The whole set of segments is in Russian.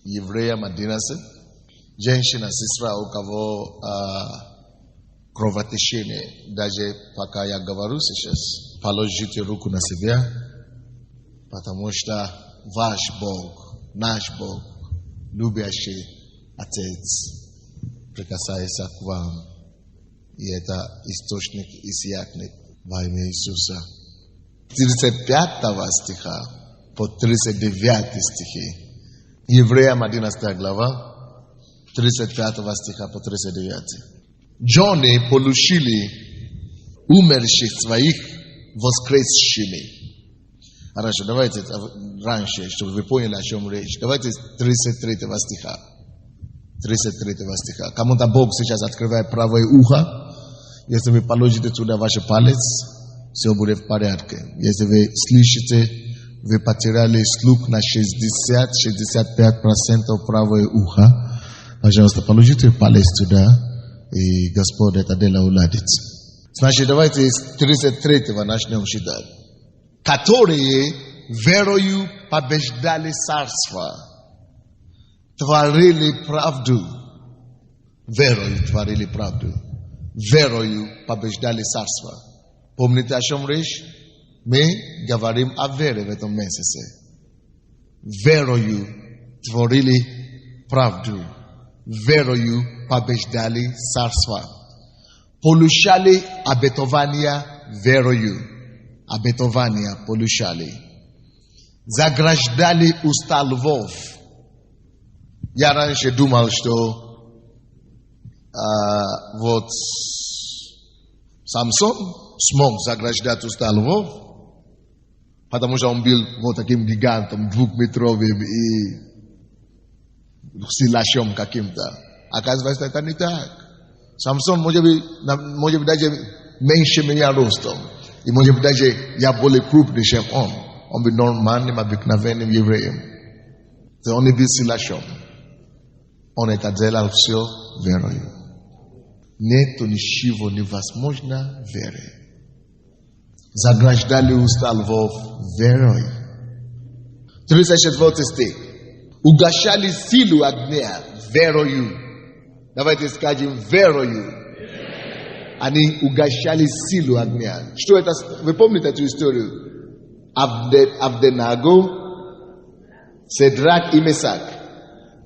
евреям 11. Женщина, сестра, у кого кровотечение, даже пока я говорю сейчас, положите руку на себя, потому что ваш Бог, наш Бог, любящий Отец, прикасается к вам. И это источник иссякнет во имя Иисуса. 35 стиха по 39 стихи. Евреям 11 глава, 35 стиха по 39. Жены полюшили умерших своих воскресшими. Хорошо, давайте раньше, чтобы вы поняли, о чем речь. Давайте 33 стиха. 33 стиха. Кому-то Бог сейчас открывает правое ухо. Если вы положите туда ваш палец, все будет в порядке. Если вы слышите, вы потеряли слух на 60-65% правое ухо, пожалуйста, положите палец туда, и Господь это дело уладит. Значит, давайте из 33-го начнем считать. Которые верою побеждали царство, творили правду. Верою творили правду. Верою побеждали царство. Помните, о чем речь? Мы говорим о вере в этом месяце. Верою творили правду. Верою побеждали царство. Получали обетования верою. Обетования получали. Заграждали уста львов. Я раньше думал, что вот Самсон смог заграждать уста львов, потому что он был вот таким гигантом, двухметровым и силачом каким-то. Оказывается, это не так. Самсон может быть даже меньше меня ростом. И может быть даже я более крупный, чем он. Он был нормальным, обыкновенным евреем. То он не был силачом. Он это делал все верою. Нету ничего невозможно верой. Заграждали уста львов верой. 34 стих. Угашали силу огня верою. Давайте скажем верою. Они угашали силу огня. Что это? Вы помните эту историю? Авденаго, Седрак и Месак.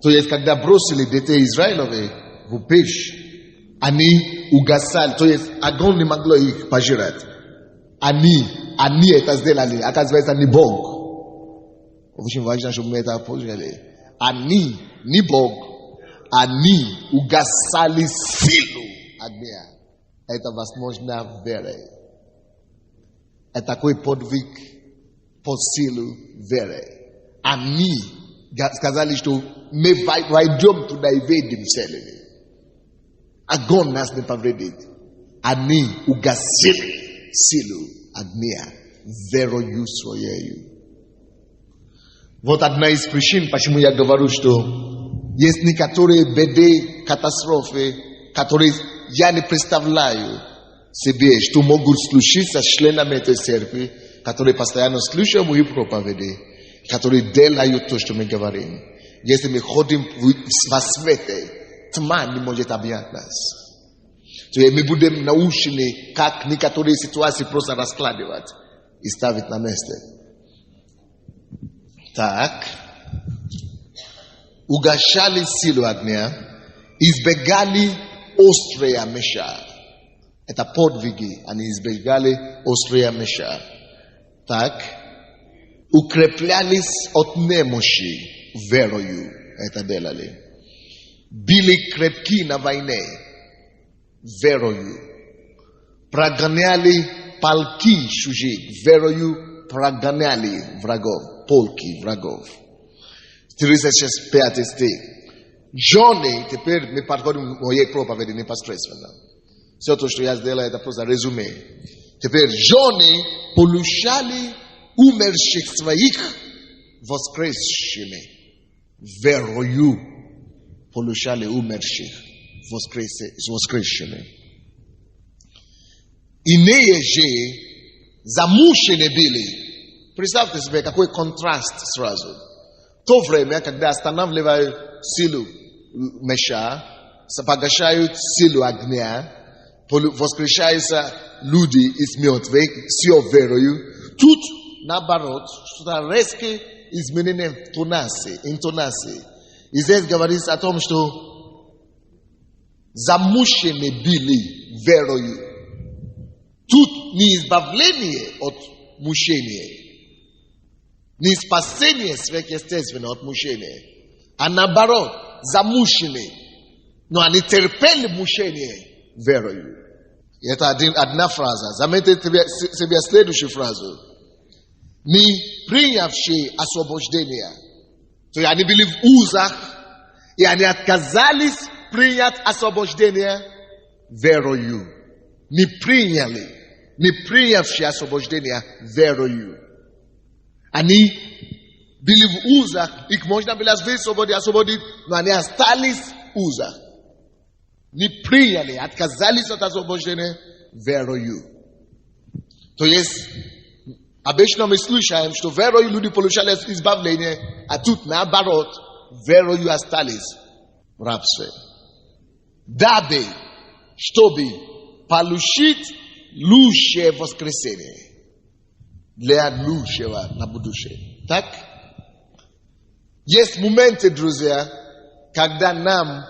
То есть, когда бросили детей Израилевых в печь, они угасали, то есть огонь не могло их пожирать. Они это сделали, оказывается, не Бог. Очень важно, чтобы мы это поняли. Они, не Бог, они угасали силу огня. Это возможно верой. Это такой подвиг по силу веры. Они сказали, что мы войдем туда и выйдем целыми. Огонь нас не повредит. Они угасили силу огня верою своею. Вот одна из причин, почему я говорю, что есть некоторые беды, катастрофы, которые я не представляю себе, что могут случиться с членами этой церкви, которые постоянно слушают мои проповеди, которые делают то, что мы говорим. Если мы ходим во свете, тьма не может объять нас. То есть мы будем научены, как некоторые ситуации просто раскладывать и ставить на место. Так. Угашали силу огня, избегали острые меча. Это подвиги, они избегали острые меча. Так. Укреплялись от немощи верою. Это делали. Били крепки на войне верою. Прогоняли полки чужих верою, прогоняли врагов, полки врагов. 35 стих. Жены, теперь мы подходим к моей проповеди непосредственно. Все то, что я сделал, это просто резюме. Теперь жены получали умерших своих воскресшими верою. Получали умерших воскресшими. Иные же замучены были. Представьте себе, какой контраст сразу. то время, когда останавливают силу меча, погашают силу огня, воскрешаются люди из мертвых с ее верою, тут, наоборот, что-то резкое изменение в интонации. И здесь говорится о том, что замучены были верою. Тут не избавление от мучения, не спасение сверхъестественного от мучения, а наоборот, замучены. Но они терпели мучение верою. И это одна фраза. Заметьте себе следующую фразу. Не принявшие освобождение. То есть они были в узах, и они отказались принять освобождение верою. Не приняли, не принявшие освобождение верою. Они были в узах, их можно было освободить, но они остались в узах. Не приняли, отказались от освобождения верою. То есть, обычно мы слышим, что верою люди получали избавление, а тут наоборот, верою остались в рабстве. Дабы, чтобы получить лучшее воскресение. Для лучшего на будущее. Так? Есть моменты, друзья, когда нам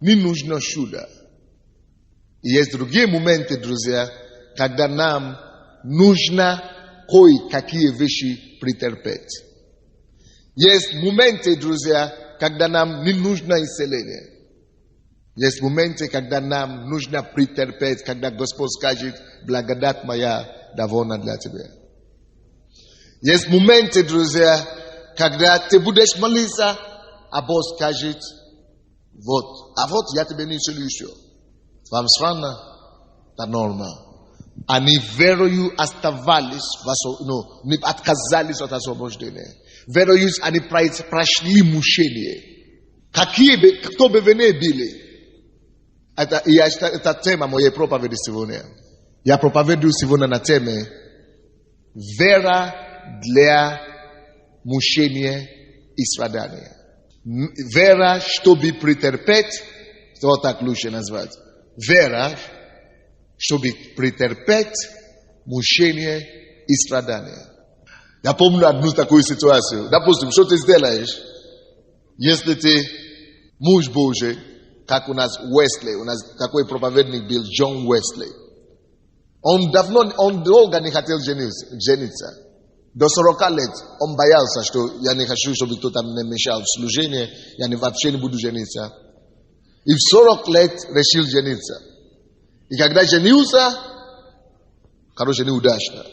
не нужно чудо. И есть другие моменты, друзья, когда нам нужно кое-какие вещи претерпеть. Есть моменты, друзья, когда нам не нужно исцеление. Есть моменты, когда нам нужно претерпеть, когда Господь скажет, благодать моя довольна для тебя. Есть моменты, друзья, когда ты будешь молиться, а Бог скажет, вот я тебе не исцелю еще. Вам странно? Это норма. Они верою оставались, не отказались от освобождения. Верою они прошли мучения. Кто бы вы ни были. Это тема моей проповеди сегодня. Я проповедую сегодня на теме вера для мучения и страдания. Вера, чтобы претерпеть, что так лучше назвать. Вера, чтобы претерпеть мучение и страдания. Я помню одну такую ситуацию. Допустим, что ты сделаешь, если ты муж Божий, как у нас Уэсли, у нас такой проповедник был Джон Уэсли. Он долго не хотел жениться. До 40 лет он боялся, что я не хочу, чтобы кто-то мне мешал в служении, я вообще не буду жениться. И в 40 лет решил жениться. И когда женился, короче, неудачно.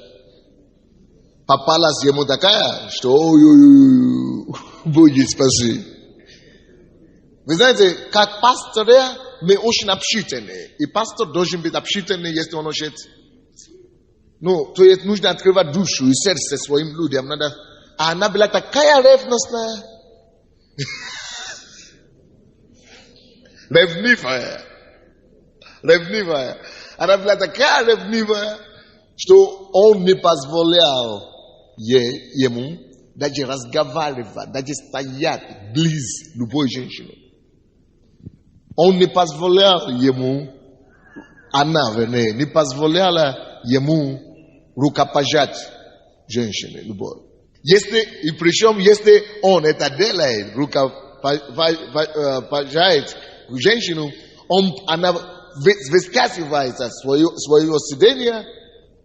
Попалась ему такая, что Боги спаси. Вы знаете, как пасторы, мы очень общительные. И пастор должен быть общительный, если он хочет. То есть нужно открывать душу и сердце своим людям. А она была такая ревностная. Ревнивая. Она была такая ревнивая, что он не позволял ему даже разговаривать, даже стоять близ любой женщины. Он не позволял ему, она, не позволяла ему рукопожать женщине любой. Если он это делает, рукопожает женщину, она высказывается свое сидение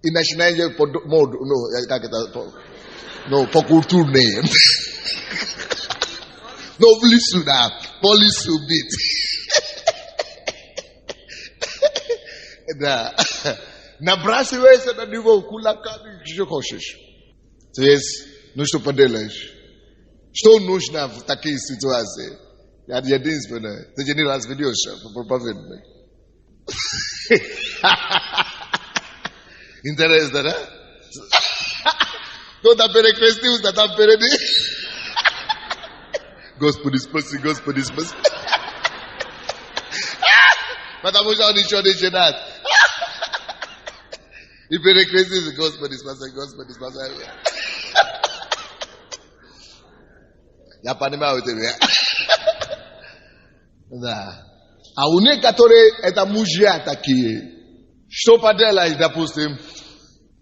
и начинает по-культурнее. В лесу, да, по лесу бить. Да. Набрасывайся на него кулаками, что хочешь. То есть, что поделаешь? Что нужно в такие ситуации? Единственное, ты не разведешься по проповедник. Интересно, да? Кто-то перекрестился там впереди. Господи спаси, Господи спаси. Потому что он еще не женат. И перекрестился, Господи спаси, Господи спаси. Я понимаю тебя. Да. А у некоторых это мужья такие. Что поделать, допустим,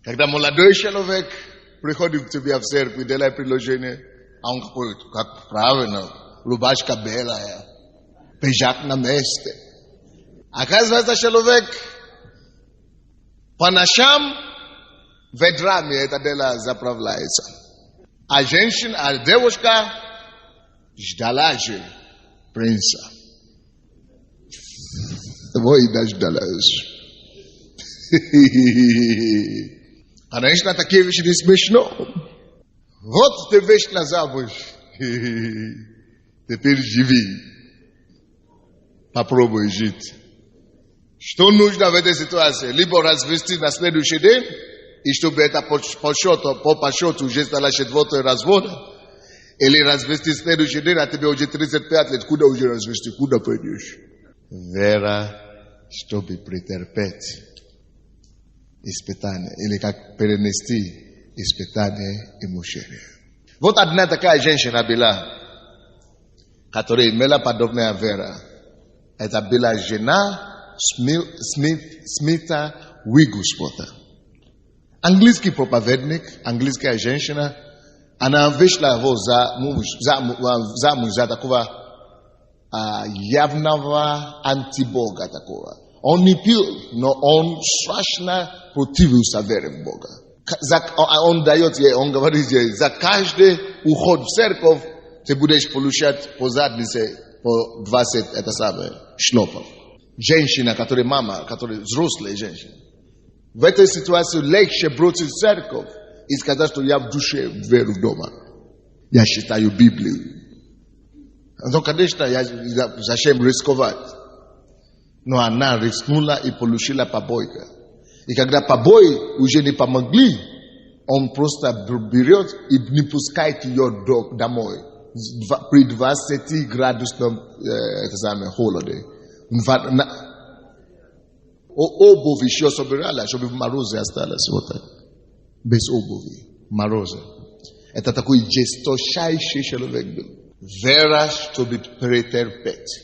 когда молодой человек приходит к тебе в церковь, делает предложение, а он говорит, как правильно, рубашка белая, пиджак на месте. Оказывается, человек по ночам ведрами это дело заправляется. А женщина, а девушка ждала же принца. Того и дождалась. Конечно, такие вещи не смешно. Вот ты вечно замуж. Теперь живи. Попробуй жить. Что нужно в этой ситуации? Либо развести на следующий день, и чтобы это по счету уже стало четвертый развод, или развести следующий день, а тебе уже 35 лет, куда уже развести, куда пойдешь? Вера, чтобы претерпеть испытание, или как перенести испытание и мучение. Вот одна такая женщина была, которая имела подобная вера. Это была жена Смита Виггсворта. Английский проповедник, английская женщина, она вышла замуж за такого явного антибога такого. Он не пил, но он страшно противился вере в Бога. Он дает ей, он говорит ей, за каждый уход в церковь ты будешь получать по заднице по 20 шлопов. Женщина, которая мама, которая взрослая женщина. В этой ситуации легче бросить церковь и сказать, что я в душе верю дома. Я читаю Библию. Ну, конечно, зачем рисковать? Но она рискнула и получила побои. И когда побои уже не помогли, он просто берет и не пускает ее домой. При 20-градусном холоде. Обувь еще собирала, чтобы в морозе осталось. Вот так. Без обуви. Морозе. Это такой жесточайший человек был. Вера, чтобы претерпеть.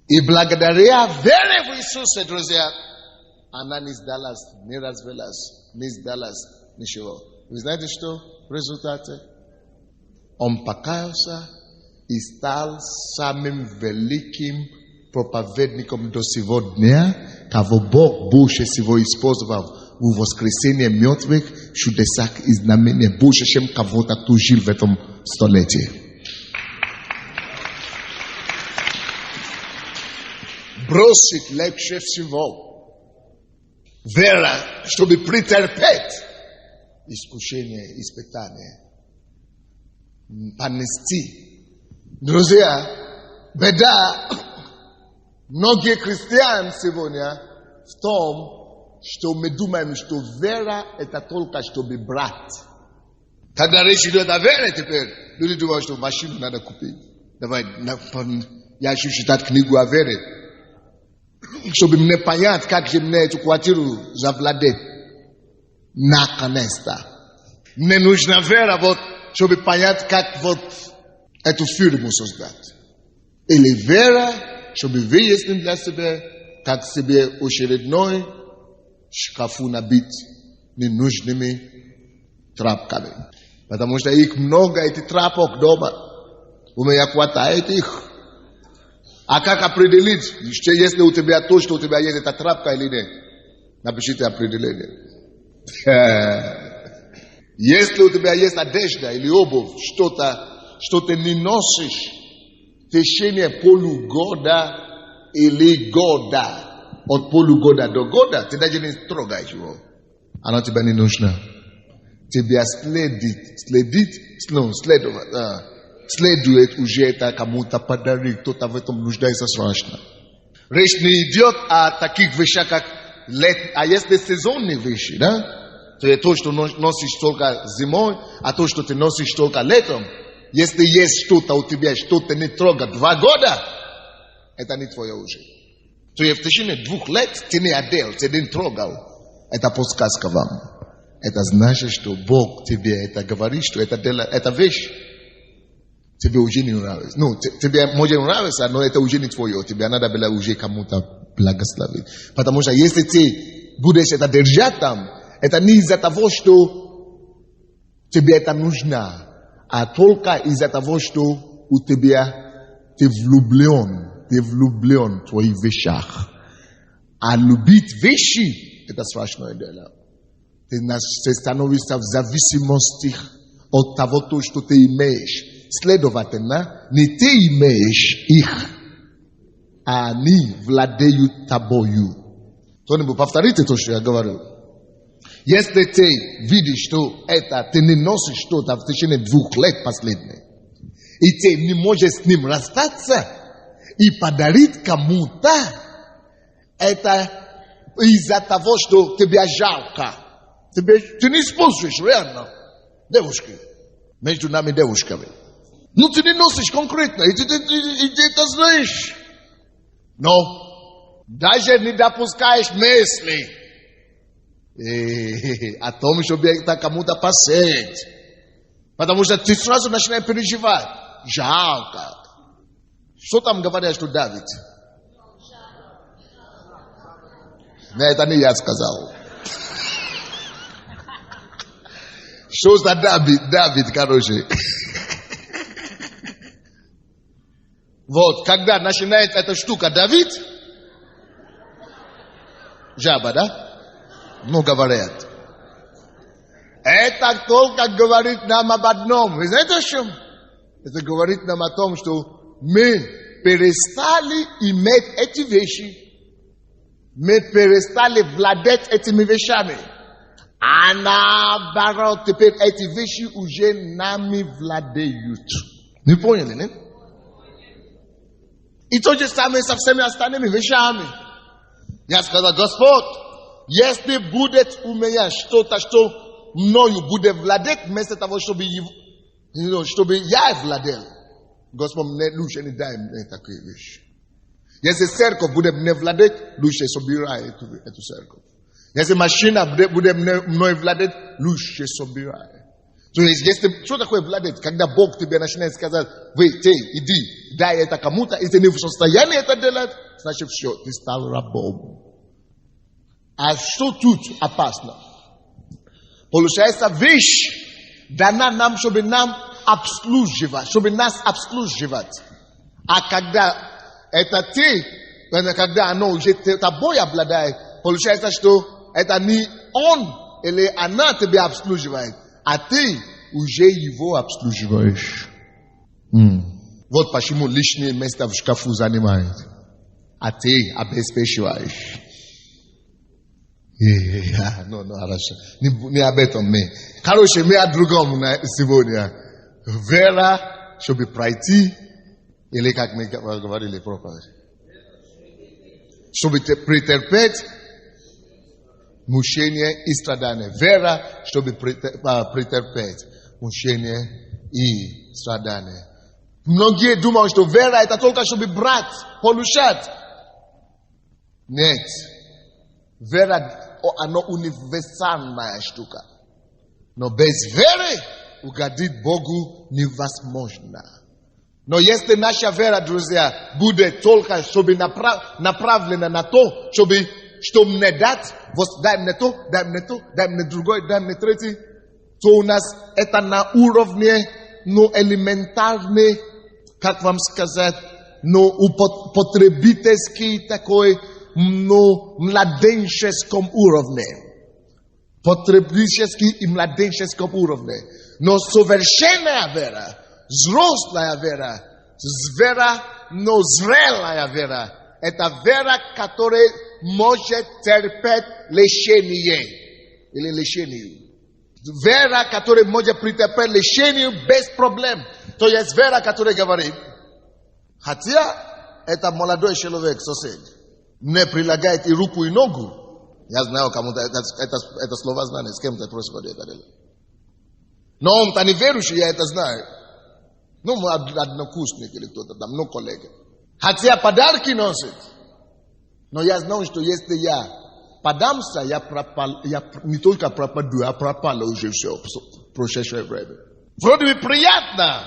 И благодаря вере в Иисуса, друзья, она не сдалась, не развелась, не сдалась, ничего. Вы знаете, что в результате? Он покаялся и стал самым великим проповедником до сегодня, кого Бог больше всего использовал в воскресении мертвых, чудесах и знамениях, больше, чем кого-то, кто жил в этом столетии. Бросить легче всего. Вера, чтобы претерпеть искушение, испытание. Понести. Друзья, беда многих христиан сегодня в том, что мы думаем, что вера это только чтобы брать. Когда речь идет о вере теперь, люди думают, что машину надо купить. Давай, я хочу читать книгу о вере. Чтобы мне понять, как же мне эту квартиру завладеть. Наконец-то. Мне нужна вера, вот, чтобы понять, как вот эту фирму создать. Или вера, чтобы выяснить для себя, как себе очередной шкафу набить ненужными тряпками. Потому что их много, этих тряпок дома. У меня хватает их. А как определить, что если у тебя то, что у тебя есть, это тряпка или нет? Напишите определение. Если у тебя есть одежда или обувь, что ты не носишь в течение полугода или года, от полугода до года, ты даже не трогаешь его. Она тебе не нужна. Тебе следует уже это кому-то подарить, кто-то в этом нуждается страшно. Речь не идет о таких вещах, как а если сезонные вещи, да? То есть то, что носишь только зимой, а то, что ты носишь только летом. Если есть что-то у тебя, что-то не трогает 2 года, это не твое уже. То есть в течение 2 лет ты не одел, ты не трогал. Это подсказка вам. Это значит, что Бог тебе это говорит, что это вещь тебе уже не нравится. Ну, тебе может нравиться, но это уже не твое. Тебе надо было уже кому-то благословить. Потому что если ты будешь это держать там, это не из-за того, что тебе это нужно, а только из-за того, что у тебя ты влюблен в твоих вещах. А любить вещи, это страшное дело. Ты становишься в зависимости от того, что ты имеешь. Следовательно, не ты имеешь их, а они владеют тобою. Кто-нибудь повторите то, что я говорил. Если ты видишь, что это ты не носишь что-то в течение 2 лет последних, и ты не можешь с ним расстаться и подарить кому-то, это из-за того, что тебя жалко. Ты не используешь реально девушки. Между нами девушками. Ну, ты не носишь конкретно, и ты это знаешь. Но даже не допускаешь мысли о том, чтобы это кому-то посеять. Потому что ты сразу начинаешь переживать. Жалко. Что там говорят, что Давид? Нет, это не я сказал. Что за Давид, короче. Вот, когда начинает эта штука Давид, жаба, да? Ну, говорят. Это только говорит нам об одном. Вы знаете о чем? Это говорит нам о том, что мы перестали иметь эти вещи. Мы перестали владеть этими вещами. А наоборот, теперь эти вещи уже нами владеют. Не поняли, нет? И то же самое со всеми остальными вещами. Я сказал, Господь, если будет у меня что-то, что мною будет владеть, вместо того, чтобы я владел, Господь, мне лучше не дай мне такие вещи. Если церковь будет мне владеть, лучше собирай эту церковь. Если машина будет мной владеть, лучше собирай. То есть, если, что такое владеть? Когда Бог тебе начинает сказать, иди, дай это кому-то, и ты не в состоянии это делать, значит, все, ты стал рабом. А что тут опасно? Получается, вещь дана нам, чтобы нам обслуживать, чтобы нас обслуживать. А когда это ты, когда оно уже тобой обладает, получается, что это не он или она тебя обслуживает, а ты уже его обслуживаешь. Вот почему лишнее место в шкафу занимает. А ты обеспечиваешь. Хорошо. Не об этом мы. Короче, мы о другом сегодня. Вера, чтобы пройти, или как мы говорили проповедь, чтобы претерпеть мучение и страдания. Вера, чтобы претерпеть мучение и страдания. Многие думают, что вера это только чтобы брать, получать. Нет. Вера, она универсальная штука. Но без веры угодить Богу невозможно. Но если наша вера, друзья, будет только чтобы направлена на то, чтобы что мне дать, дай мне то, дай мне то, дай мне другой, дай мне третий, то у нас это на уровне, элементарный, как вам сказать, потребительский такой, младенческом уровне. Потребительский и младенческом уровне. Но совершенная вера, взрослая вера, зрелая вера, это вера, которая может терпеть лишение. Или лишение. Вера, которая может претерпеть лишение без проблем. То есть вера, которая говорит, хотя это молодой человек, сосед, не прилагает и руку, и ногу. Я знаю, кому-то это слово знаю, с кем-то происходит. Но он-то не верующий, я это знаю. Однокурсник или кто-то там, коллега. Хотя подарки носит. Но я знаю, что если я подамся, я не только пропаду, а пропало уже все в прошедшее время. Вроде бы приятно.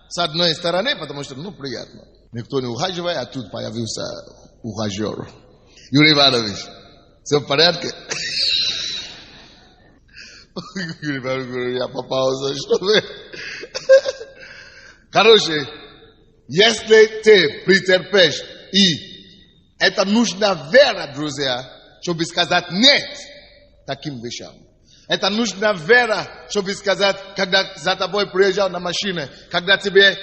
С одной стороны, потому что, приятно. Никто не ухаживает, а тут появился ухажер. Юрий Иванович, все в порядке? Юрий Иванович говорит, я попался, что вы... Короче, если ты претерпишь, и это нужна вера, друзья, чтобы сказать нет таким вещам. Это нужна вера, чтобы сказать, когда за тобой приезжал на машине, когда тебе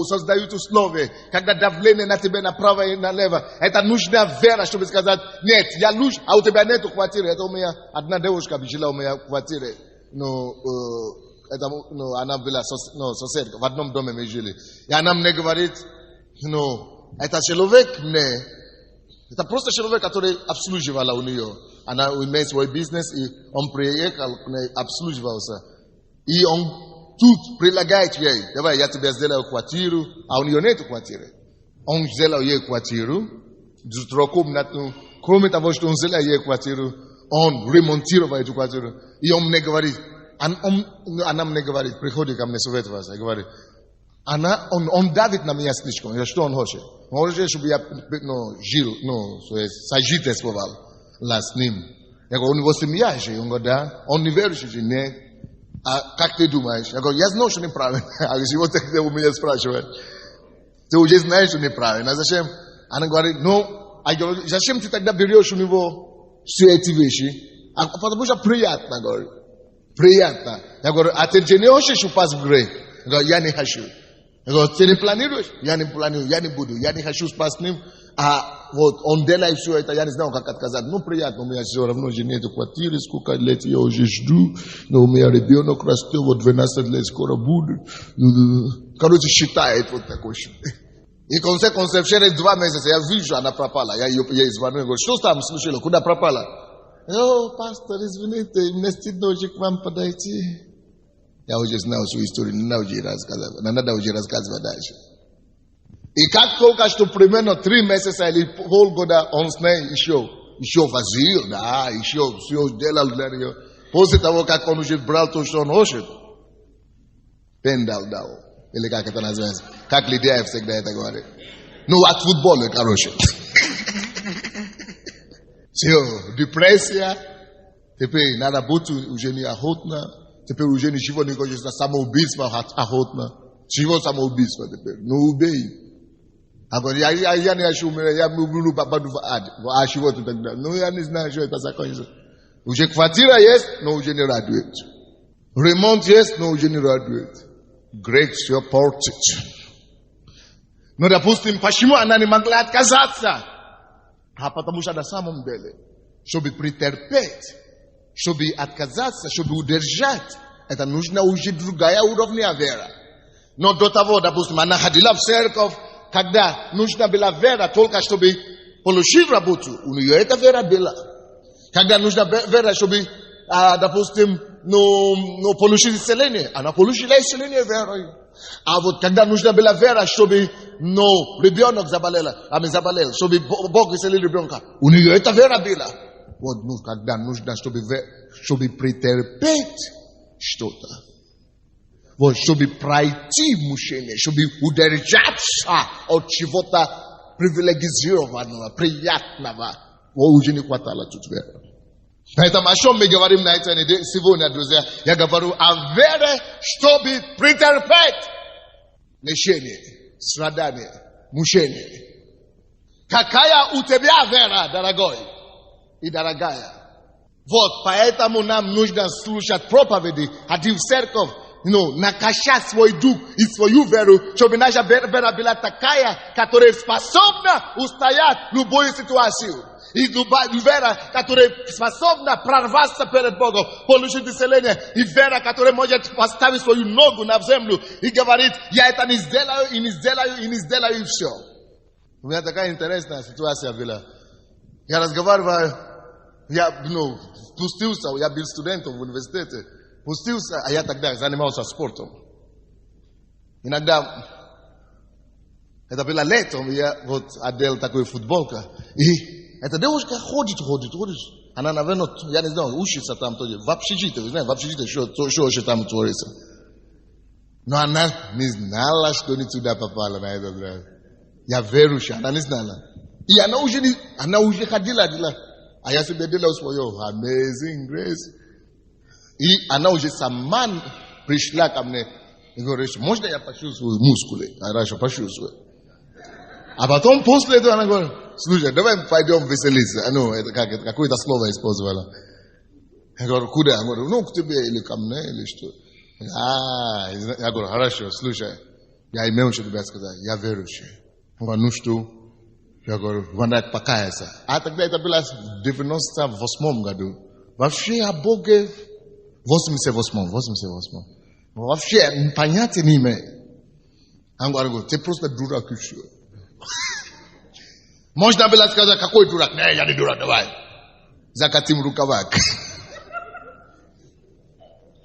создают условия, когда давление на тебя направо и налево. Это нужна вера, чтобы сказать, нет, я лучше, а у тебя нету квартиры. Это у меня одна девушка жила у меня в квартире. Она была соседка, в одном доме мы жили. И она мне говорит, это человек мне, это просто человек, который обслуживал у нее. Она имеет свой бизнес, и он приехал, обслуживался. И он тут предлагает ей, давай, я тебе сделаю квартиру, а у нее нет квартиры. Он сделал ей квартиру, трехкомнатную. Кроме того, что он сделал ей квартиру, он ремонтировал эту квартиру. И он мне говорит, она мне говорит, приходи ко мне советоваться, я говорю, он давит на меня слишком. Я что он хочет? Он хочет, чтобы я жил, сожительствовал с ним. Я говорю, у него семья же. Он говорит, да. Он не верующий же, нет. А как ты думаешь? Я говорю, я знаю, что неправильно. А если вот ты у меня спрашиваешь, ты уже знаешь, что неправильно. А зачем? Она говорит, я говорю, зачем ты тогда берешь у него все эти вещи? Потому что приятно, говорю. Приятно. Я говорю, а ты не хочешь упасть в грех? Я говорю, я не хочу. Я говорю, ты не планируешь? Я не планирую, я не буду. Я не хочу спать с ним. А вот он делает все это, я не знаю, как отказать. Приятно, у меня все равно же нет квартиры, сколько лет я уже жду. Но у меня ребенок растет, 12 лет скоро будет. Короче, считает вот такой. И в конце концов, через 2 месяца я вижу, она пропала. Я ей звоню, говорю, что там случилось, куда пропала? Пастор, извините, мне стыдно уже к вам подойти. Я уже знал свою историю, не надо уже рассказывать дальше. И как только что примерно 3 месяца или полгода он с ней еще возил, да, еще все делал для нее. После того, как он уже брал то, что он хочет, пендал дал. Или как это называется? Как Лидия всегда это говорит. От футбола, короче. Все, депрессия. Теперь на работу уже неохотно. Теперь уже ничего не хочется, самоубийство охотно. Чего самоубийство теперь? Убей. А говорит, я не хочу умереть, я буду попаду в ад. А чего ты тогда? Я не знаю, что это закончится. Уже квартира есть, но уже не радует. Ремонт есть, но уже не радует. Грех все портит. Допустим, почему она не могла отказаться? Потому что на самом деле, чтобы претерпеть, чтобы отказаться, чтобы удержать, это нужна уже другая уровня вера. Но до того, допустим, она ходила в церковь, когда нужна была вера только чтобы получить работу, у нее эта вера была. Когда нужна вера, чтобы, допустим, получить исцеление, она получила исцеление верой. А вот когда нужна была вера, чтобы ребенок заболел, чтобы Бог исцелил ребенка, у нее эта вера была. Вот когда нужно, чтобы претерпеть что-то. Вот, чтобы пройти мучение, чтобы удержаться от чего-то привилегированного, приятного. Уже не хватало тут веры. Поэтому о чем мы говорим на этой неделе сегодня, друзья? Я говорю о вере, чтобы претерпеть лишение, страдание, мучение. Какая у тебя вера, дорогой и дорогая? Вот, поэтому нам нужно слушать проповеди, ходить в церковь, накачать свой дух и свою веру, чтобы наша вера была такая, которая способна устоять в любой ситуации. И вера, которая способна прорваться перед Богом, получить исцеление. И вера, которая может поставить свою ногу на землю и говорит, я это не сделаю, и не сделаю, и не сделаю, и все. У меня такая интересная ситуация была. Я разговариваю, я пустился, я был студентом в университете, пустился, а я тогда занимался спортом. Иногда, это было летом, я одел такую футболку, и эта девушка ходит. Она, наверное, я не знаю, учится там тоже, в общежитии, вы знаете, в общежитии, что там творится. No, не знала, что не туда попала на этот раз. Я верующая, она не знала. И она уже ходила. А я себе делал свое Amazing Grace. И она уже сама пришла ко мне и говорит, можно я почувствую мускулы? Хорошо, почувствую. А потом после этого она говорит, слушай, давай пойдем веселиться. Ну, это какое-то слово использовала. Я говорю, куда? Я говорю, ну, к тебе или ко мне, или что. Я говорю, хорошо, слушай, я имею что тебе сказать, я верующий. Он говорит, ну что? Я говорю, надо покаяться. А тогда это было в 98 году. Вообще о Боге в 88. Вообще понятия не имею. Он говорит, ты просто дурак еще. Можно было сказать, какой дурак? Не, я не дурак, давай. Закатим рукава.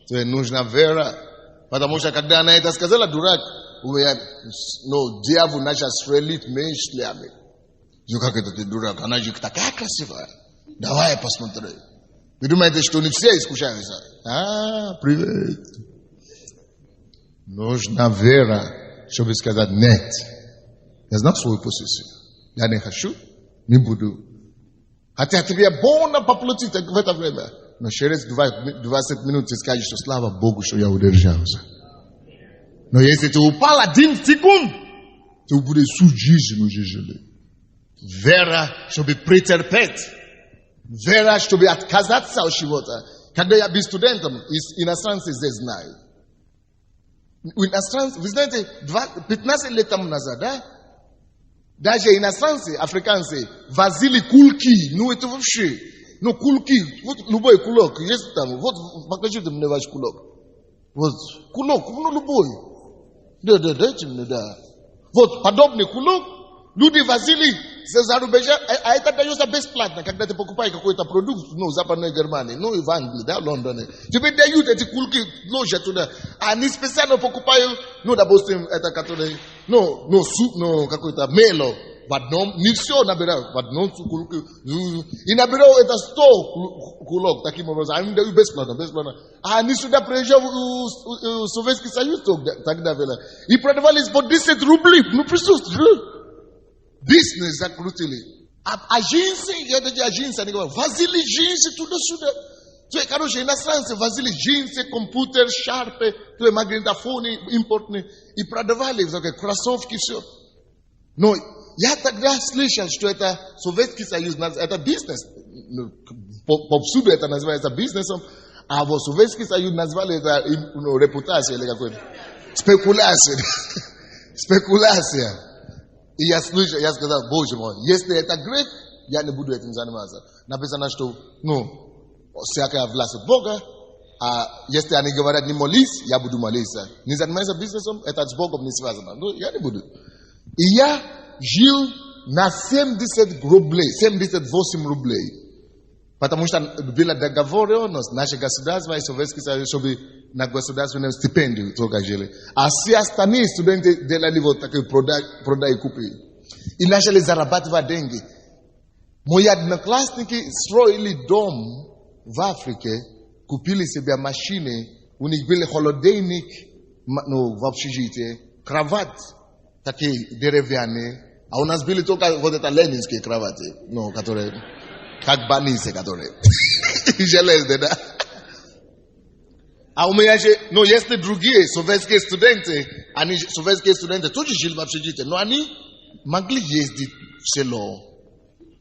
То есть нужна вера. Потому что когда она это сказала, дурак, дьявол начал сверлить мыслями. Ну как это ты дурак? Она же такая красивая. Давай посмотри. Вы думаете, что не все искушаются? Привет. Нужна вера, чтобы сказать нет. Я знаю свою позицию. Я не хочу, не буду. Хотя тебе больно поплатить в это время. Но через 20 минут ты скажешь, что слава Богу, что я удержался. Но если ты упал 1 секунд, ты будешь всю жизнь уже жили. Вера, чтобы претерпеть. Вера, чтобы отказаться от чего-то. Когда я был студентом, иностранцы здесь знают. Иностранцы, вы знаете, 15 лет тому назад, да? Даже иностранцы, африканцы, возили кульки. Ну, это вообще. Ну, кульки. Вот любой кулок. Есть там. Вот, покажите мне ваш кулок. Вот, кулок, ну, любой. Да, дайте мне, да. Вот, подобный кулок. Люди возили за рубежа. А это дается бесплатно, когда ты покупаешь какой-то продукт, ну, в Западной Германии, ну, и в Англии, да, в Лондоне. Тебе дают эти кульки, ложат туда. А они специально покупают, ну, допустим, это который, ну, суп, ну, какой-то мело. В одном, не все набирают, в одном кулке. И набирают это 100 кулок, таким образом. Они дают бесплатно. А они сюда приезжали в Советский Союз тогда. И продавались по 10 рублей. Ну, присутствуют. Бизнес закрутили. А джинсы, они говорят, возили джинсы туда-сюда. То есть, короче, иностранцы возили джинсы, компьютер, шарпы, то есть магнитофоны импортные. И продавали кроссовки, все. Но я тогда слышал, что это Советский Союз, это бизнес. Повсюду это называется бизнесом. А вот Советский Союз назвали это репутация или какой-то. Спекуляция. Спекуляция. И я слышал, я сказал, Боже мой, если это грех, я не буду этим заниматься. Написано, что, всякая власть от Бога, а если они говорят, не молись, я буду молиться. Не занимайся бизнесом, это с Богом не связано. Ну, я не буду. И я жил на 70 рублей, 78 рублей. Потому что была договоренность наше государство и Советский Союз, чтобы на государственную стипендию только жили. А все остальные студенты делали вот такие продай и купи. И начали зарабатывать деньги. Мои одноклассники строили дом в Африке, купили себе машины, у них был холодильник в общежитии, кровать такие деревянные, а у нас были только вот это ленинские кровати, которые, как баницы, которые, железные, да. А у меня же, если другие советские студенты тоже жили в общежитии, но они могли ездить в село,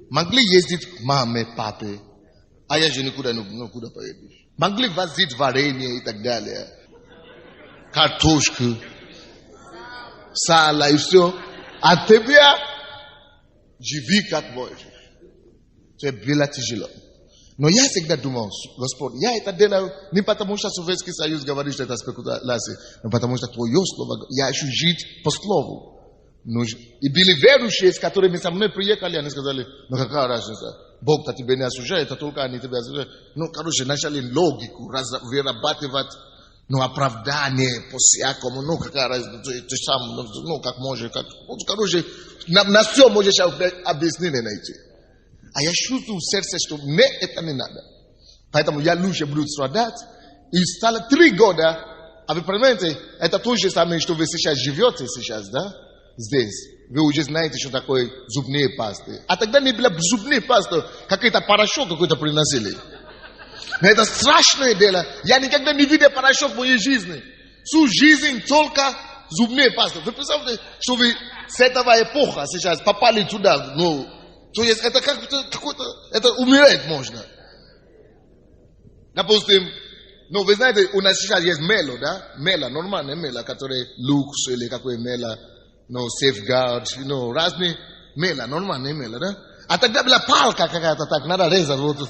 могли ездить к маме, папе, а я же никуда поедешь. Могли возить варенье и так далее, картошку, сало и все. А тебя живи как можешь. Это было тяжело. Но я всегда думал, Господь, я это делаю не потому, что Советский Союз говорит, что это спекуляция, но потому, что Твое Слово, я хочу жить по Слову. И были верующие, с которыми со мной приехали, они сказали, какая разница, Бог-то тебя не осуждает, это только они тебя осуждают. Начали логику вырабатывать, оправдание по-всякому, какая разница, ты сам, как можешь, на все можешь объяснение найти. А я чувствую в сердце, что мне это не надо. Поэтому я лучше буду страдать. И стало 3 года, А вы понимаете, это то же самое, что вы сейчас живете сейчас, да? Здесь. Вы уже знаете, что такое зубные пасты. А тогда не было зубные пасты, какой-то порошок какой-то приносили. Но это страшное дело. Я никогда не видел порошок в моей жизни. Всю жизнь только зубные пасты. Вы представляете, что вы с этого эпоха сейчас попали туда? Ну, то есть это как-то какой-то, это умереть можно. Допустим, ну вы знаете, у нас сейчас есть мело, да? Мело, нормальное мело, который люкс или какой мело, ну, сейфгард, ну, разные мело, нормальные мело, да? А тогда была палка какая-то так, надо резать. Вот.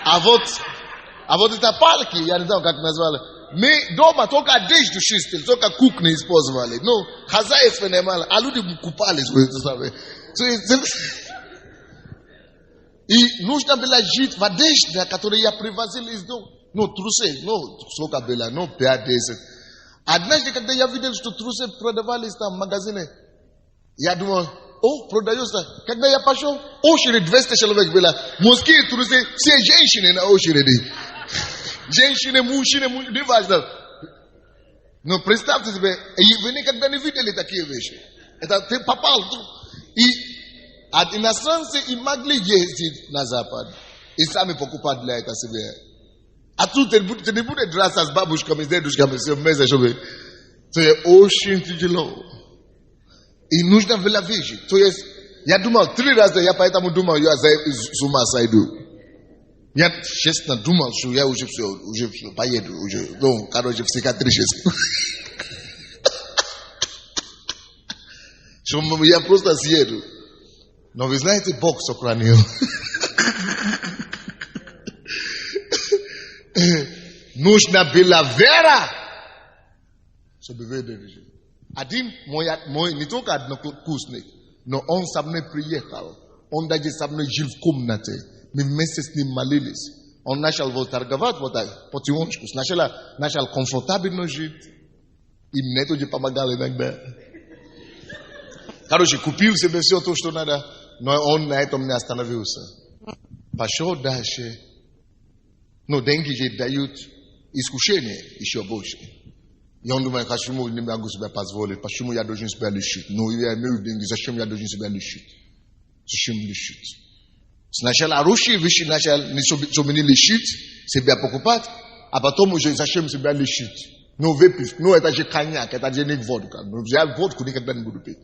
А вот эта палки, я не знаю, как назвали, мы дома только одежду чистили, только кухню использовали. Ну, хозяйственное мало, а люди купались. И нужно было жить в одежде, которую я привозил из дома. Ну, трусы, ну, сколько было, ну, 5-10. Однажды, когда я видел, что трусы продавались там в магазине, я думал, о, продается. Когда я пошел, очередь 200 человек было. Мужские трусы, все женщины на очереди. Женщины, мужчины, не важно. Но представьте себе, вы никогда не видели такие вещи. Это ты попал. И иностранцы и могли ездить на Запад. И сами покупать для этого себе. А тут ты не будешь драться с бабушками, с дедушками, с вместе, чтобы... Это очень тяжело. И нужно было выжить. То есть, я думал, 3 раза, я поэтому думал, я с ума сойду. Я честно думал, что я уже все, поеду уже. Ну, короче, психиатрически. Что я просто съеду. Но вы знаете, Бог сохранил. Нужна была вера, чтобы выдержать. Один мой не только однокурсник, но он со мной приехал. Он даже со мной жил в комнате. Мы вместе с ним молились. Он начал вот торговать вот так, потихонечку. Сначала начал комфортабельно жить. И мне тоже помогал иногда. Короче, купил себе все то, что надо. Но он на этом не остановился. Пошел дальше. Но деньги же дают искушение еще больше. И он думает, почему не могу себе позволить, почему я должен себя лишить. Но я имею деньги, зачем я должен себя лишить? Зачем лишить? Сначала оружие вещи начал, чтобы не лишить, себя покупать, а потом уже зачем себя лишить. Ну, выпить, ну это же коньяк, это же не водка. Ну, я водку никогда не буду пить.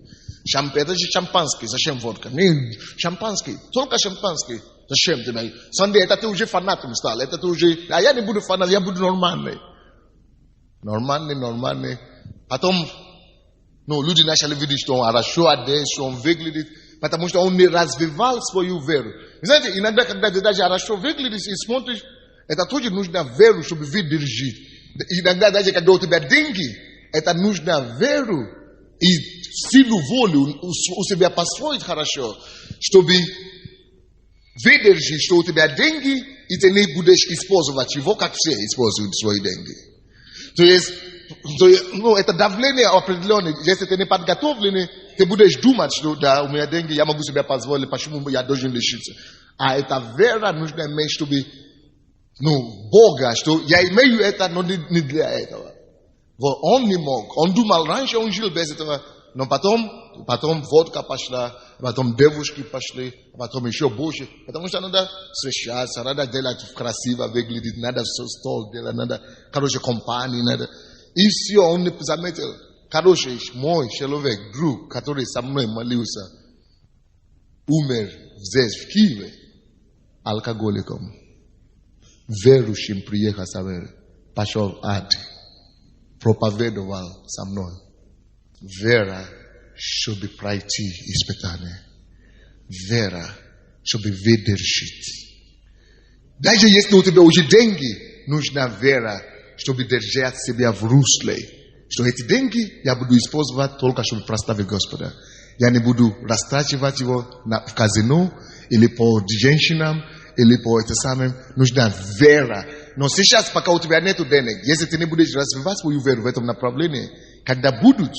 Это же шампанский, зачем водка? Не, шампанский, только шампанский. Зачем тебе? Санди, это ты уже фанатом стал, это ты уже... А я не буду фанат, я буду нормальный. Нормальный. Потом, ну, люди начали видеть, что он хорошо одет, что он выглядит, потому что он не развивал свою веру. Знаете, иногда, когда ты даже хорошо выглядишь и смотришь, это тоже нужно веру, чтобы выдержать. Иногда, даже когда у тебя деньги, это нужно веру и силу воли у себя построить хорошо, чтобы выдержать, что у тебя деньги, и ты не будешь использовать его, как все используют свои деньги. То есть, ну, это давление определенное. Если ты не подготовленный, ты будешь думать, что да, у меня деньги, я могу себе позволить, почему я должен лишиться. А эта вера нужно иметь, чтобы, ну, Бога, что я имею это, но не для этого. Вот он не мог. Он думал, раньше он жил без этого, но потом водка пошла, потом девушки пошли, потом еще больше. Потому что надо встречаться, надо делать красиво выглядеть, надо стол делать, надо, короче, компании надо. И все, он не заметил. Короче, мой человек, друг, который со мной молился, умер здесь, в Киеве, алкоголиком. Верующим приехал со мной, пошел в ад, проповедовал со мной. Вера, чтобы пройти испытание. Вера, чтобы выдержать. Даже если у тебя уже деньги, нужна вера, чтобы держать себя в русле. Что эти деньги я буду использовать только, чтобы прославить Господа. Я не буду растрачивать его в казино, или по женщинам, или по это самым. Нужна вера. Но сейчас, пока у тебя нет денег, если ты не будешь развивать свою веру в этом направлении, когда будут,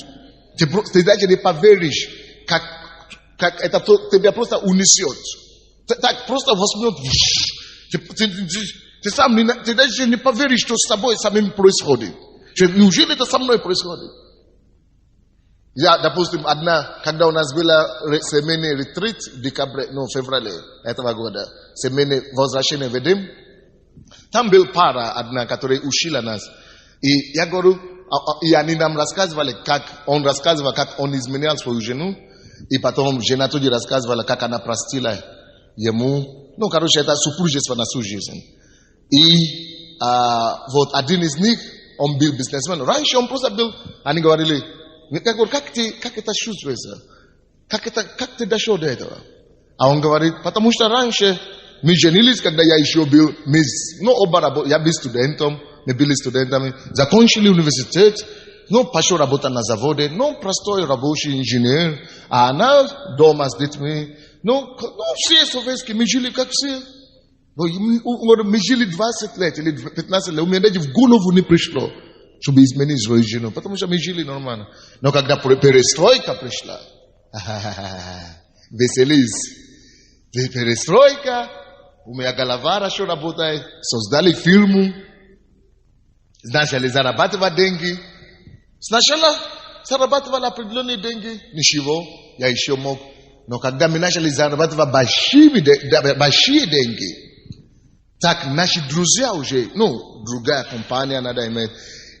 ты даже не поверишь, как это тебя просто унесет. Так просто возьмет. Ты даже не поверишь, что с тобой самим происходит. Неужели это со мной происходит? Я, допустим, когда у нас было семейный ретрит в феврале этого года, семейное возвращение в Эдем, там была пара одна, которая учила нас. И я говорю, и они нам рассказывали, как он изменял свою жену, и потом жена тоже рассказывала, как она простила ему. Это супружество на всю жизнь. И вот один из них, он был бизнесмен. Раньше он просто был, они говорили, я говорю, как это чувствуется? Как ты дошел до этого? А он говорит, потому что раньше мы женились, когда я еще был, я был студентом, мы были студентами, закончили университет, пошел работать на заводе, простой рабочий инженер, а она дома с детьми, все советские, мы жили как все. Мы жили 20 лет или 15 лет, у меня даже в голову не пришло, чтобы изменить свою жену, потому что мы жили нормально. Но когда перестройка пришла, веселись, перестройка, у меня голова хорошо работает, создали фирму, начали зарабатывать деньги. Сначала зарабатывали определенные деньги, ничего, я еще мог. Но когда мы начали зарабатывать большие деньги, так наши друзья уже, другая компания надо иметь.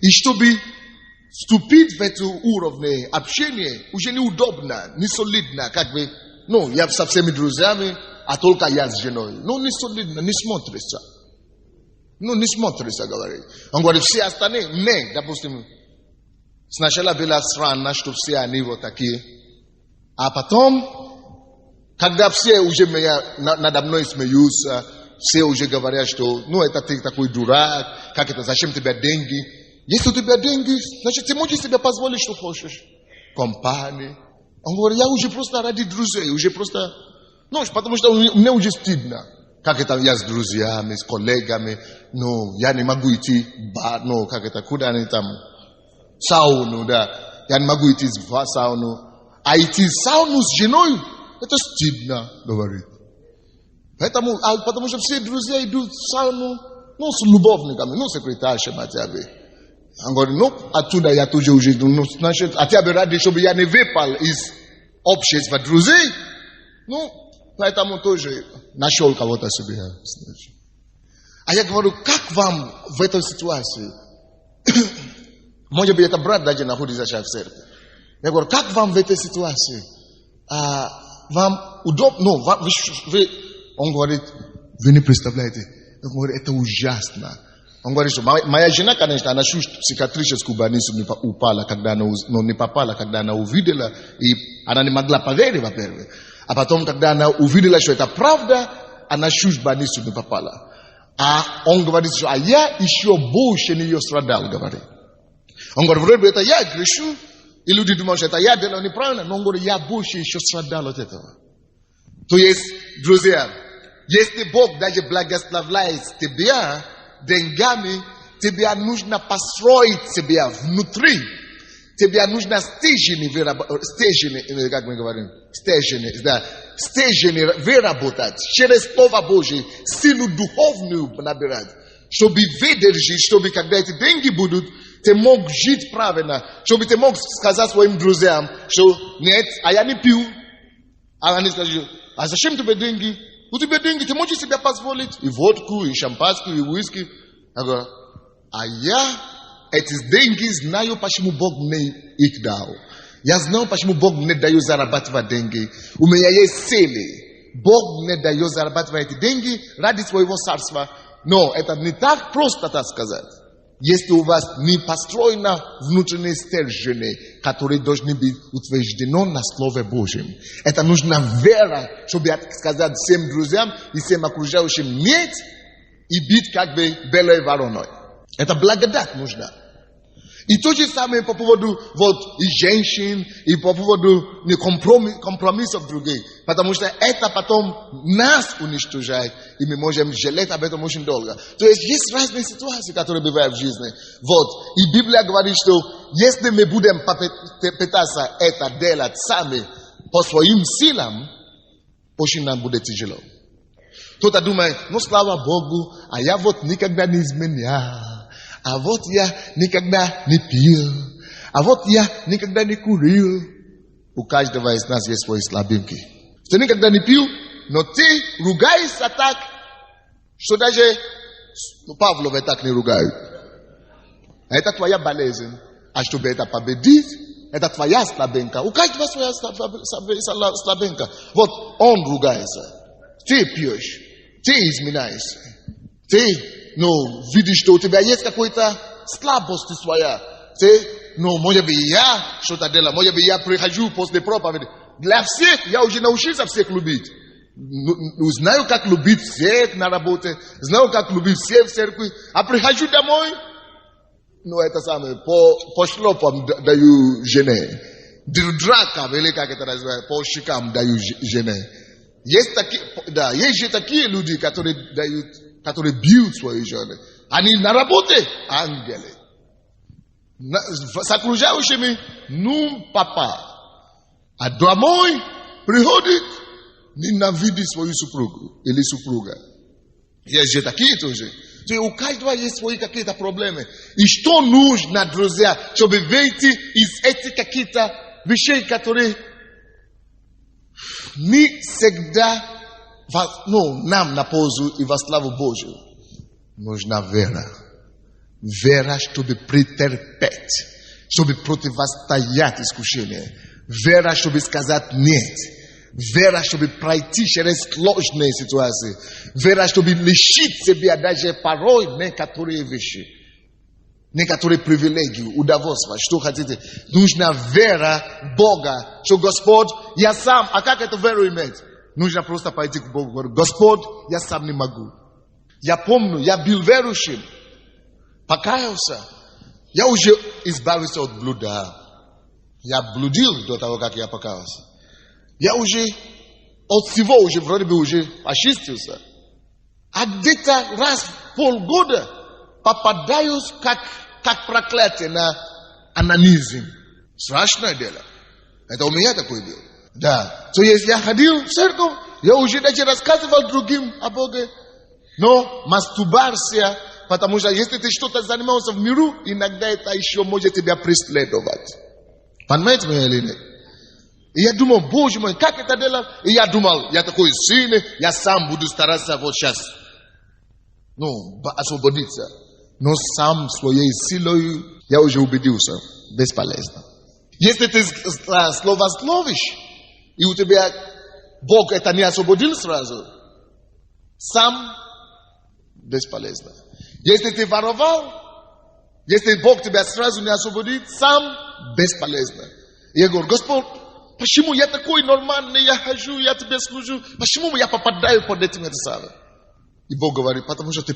И чтобы вступить в это уровень общения, уже неудобно, не солидно, я со всеми друзьями, а только я с женой. Не солидно, не смотрится. Не смотрится, говорит. Он говорит, все остальные, допустим, сначала было странно, что все они вот такие. А потом, когда все уже надо мной смеются, все уже говорят, что, это ты такой дурак, зачем тебе деньги? Если у тебя деньги, значит, ты можешь себе позволить, что хочешь. Компании. Он говорит, я уже просто ради друзей, уже просто, потому что мне уже стыдно. Я с друзьями, с коллегами, я не могу идти в бар, куда они там, сауну, да, я не могу идти в сауну. А идти в сауну с женой, это стыдно, говорит. Потому что все друзья идут в сауну, с любовниками, секретаршами, он говорит, оттуда я тоже уже, значит, хотя бы ради, чтобы я не выпал из общества друзей, поэтому тоже нашел кого-то себе. А я говорю, как вам в этой ситуации? Может быть, это брат даже находится сейчас в церкви. Я говорю, как вам в этой ситуации? Вам удобно? Он говорит, вы не представляете. Я говорю, это ужасно. Он говорит, что моя жена, конечно, она чувствует психиатрическую больницу, не упала, не попала, когда она увидела, и она не могла поверить, во-первых. А потом, когда она увидела, что это правда, она чувствует больницу, не попала. А он говорит, что я еще больше нее страдал, говорит. Он говорит, вроде бы это я грешу, и люди думают, что это я делаю неправильно, но он говорит, я больше еще страдал от этого. То есть, друзья, если Бог даже благословляет тебя деньгами, тебе нужно построить себя внутри. Тебе нужно стержни выработать через Слово Божие, силу духовную набирать, чтобы выдержать, чтобы когда эти деньги будут, ты мог жить правильно, чтобы ты мог сказать своим друзьям, что нет, а я не пью. А они скажут, а зачем тебе деньги? У тебя деньги, ты можешь себе позволить и водку, и шампанское, и виски. Я говорю, а я эти деньги знаю, почему Бог мне их дал. Я знаю, почему Бог мне дает зарабатывать деньги. У меня есть цели. Бог мне дает зарабатывать эти деньги ради своего царства. Но это не так просто, так сказать. Если у вас не построено внутренние стержни, которые должны быть утверждены на Слове Божьем. Это нужна вера, чтобы сказать всем друзьям и всем окружающим нет и быть белой вороной. Это благодать нужна. И то же самое по поводу и женщин, и по поводу компромиссов других. Потому что это потом нас уничтожает, и мы можем жалеть об этом очень долго. То есть разные ситуации, которые бывают в жизни. И Библия говорит, что если мы будем пытаться это делать сами по своим силам, очень нам будет тяжело. Кто-то думает, слава Богу, а я никогда не изменял. А вот я никогда не пил. А вот я никогда не курил. У каждого из нас есть свои слабинки. Ты никогда не пил, но ты ругаешься так, что даже Павлова так не ругают. Это твоя болезнь. А чтобы это победить, это твоя слабинка. У каждого своя слабинка. Вот он ругается. Ты пьешь. Ты изменяешься. Ты, видишь, что у тебя есть какая-то слабость своя. Ты, может быть, я что-то делаю. Может быть, я прихожу после проповеди. Для всех я уже научился всех любить. Знаю, как любить всех на работе. Знаю, как любить всех в церкви. А прихожу домой. Это самое, по шлопам даю жене. Дракам, или как это называется, по щекам даю жене. Есть же такие люди, которые бьют свои жены. Они на работе ангелы. С окружающими, папа. А домой приходит, ненавидит свою супругу или супруга. Есть же такие тоже. То есть у каждого есть свои какие-то проблемы. И что нужно, друзья, чтобы выйти из этих каких-то вещей, которые не всегда нам на пользу и во славу Божию. Нужна вера. Вера, чтобы претерпеть, чтобы противостоять искушению. Вера, чтобы сказать нет. Вера, чтобы пройти через сложные ситуации. Вера, чтобы лишить себя даже порой некоторые вещи. Некоторые привилегии, удовольствия, что хотите. Нужна вера Бога, что Господь, я сам, а как эту веру иметь? Нужно просто пойти к Богу и говорить, Господь, я сам не могу. Я помню, я был верующим, покаялся. Я уже избавился от блуда. Я блудил до того, как я покаялся. Я уже от всего уже вроде бы уже очистился. А где-то раз в полгода попадаюсь как проклятие на анонизм. Страшное дело. Это у меня такое было. Да. То есть я ходил в церковь, я уже даже рассказывал другим о Боге. Но мастурбация, потому что если ты что-то занимался в миру, иногда это еще может тебя преследовать. Понимаете меня или нет? И я думал, Боже мой, как это делать? И я думал, я такой сильный, я сам буду стараться вот сейчас, освободиться. Но сам своей силой я уже убедился, бесполезно. Если ты словословишь, и у тебя Бог это не освободил сразу, сам бесполезно. Если ты воровал, если Бог тебя сразу не освободит, сам бесполезно. И я говорю, Господь, почему я такой нормальный, я хожу, я тебе служу, почему я попадаю под этим это самое? И Бог говорит, потому что ты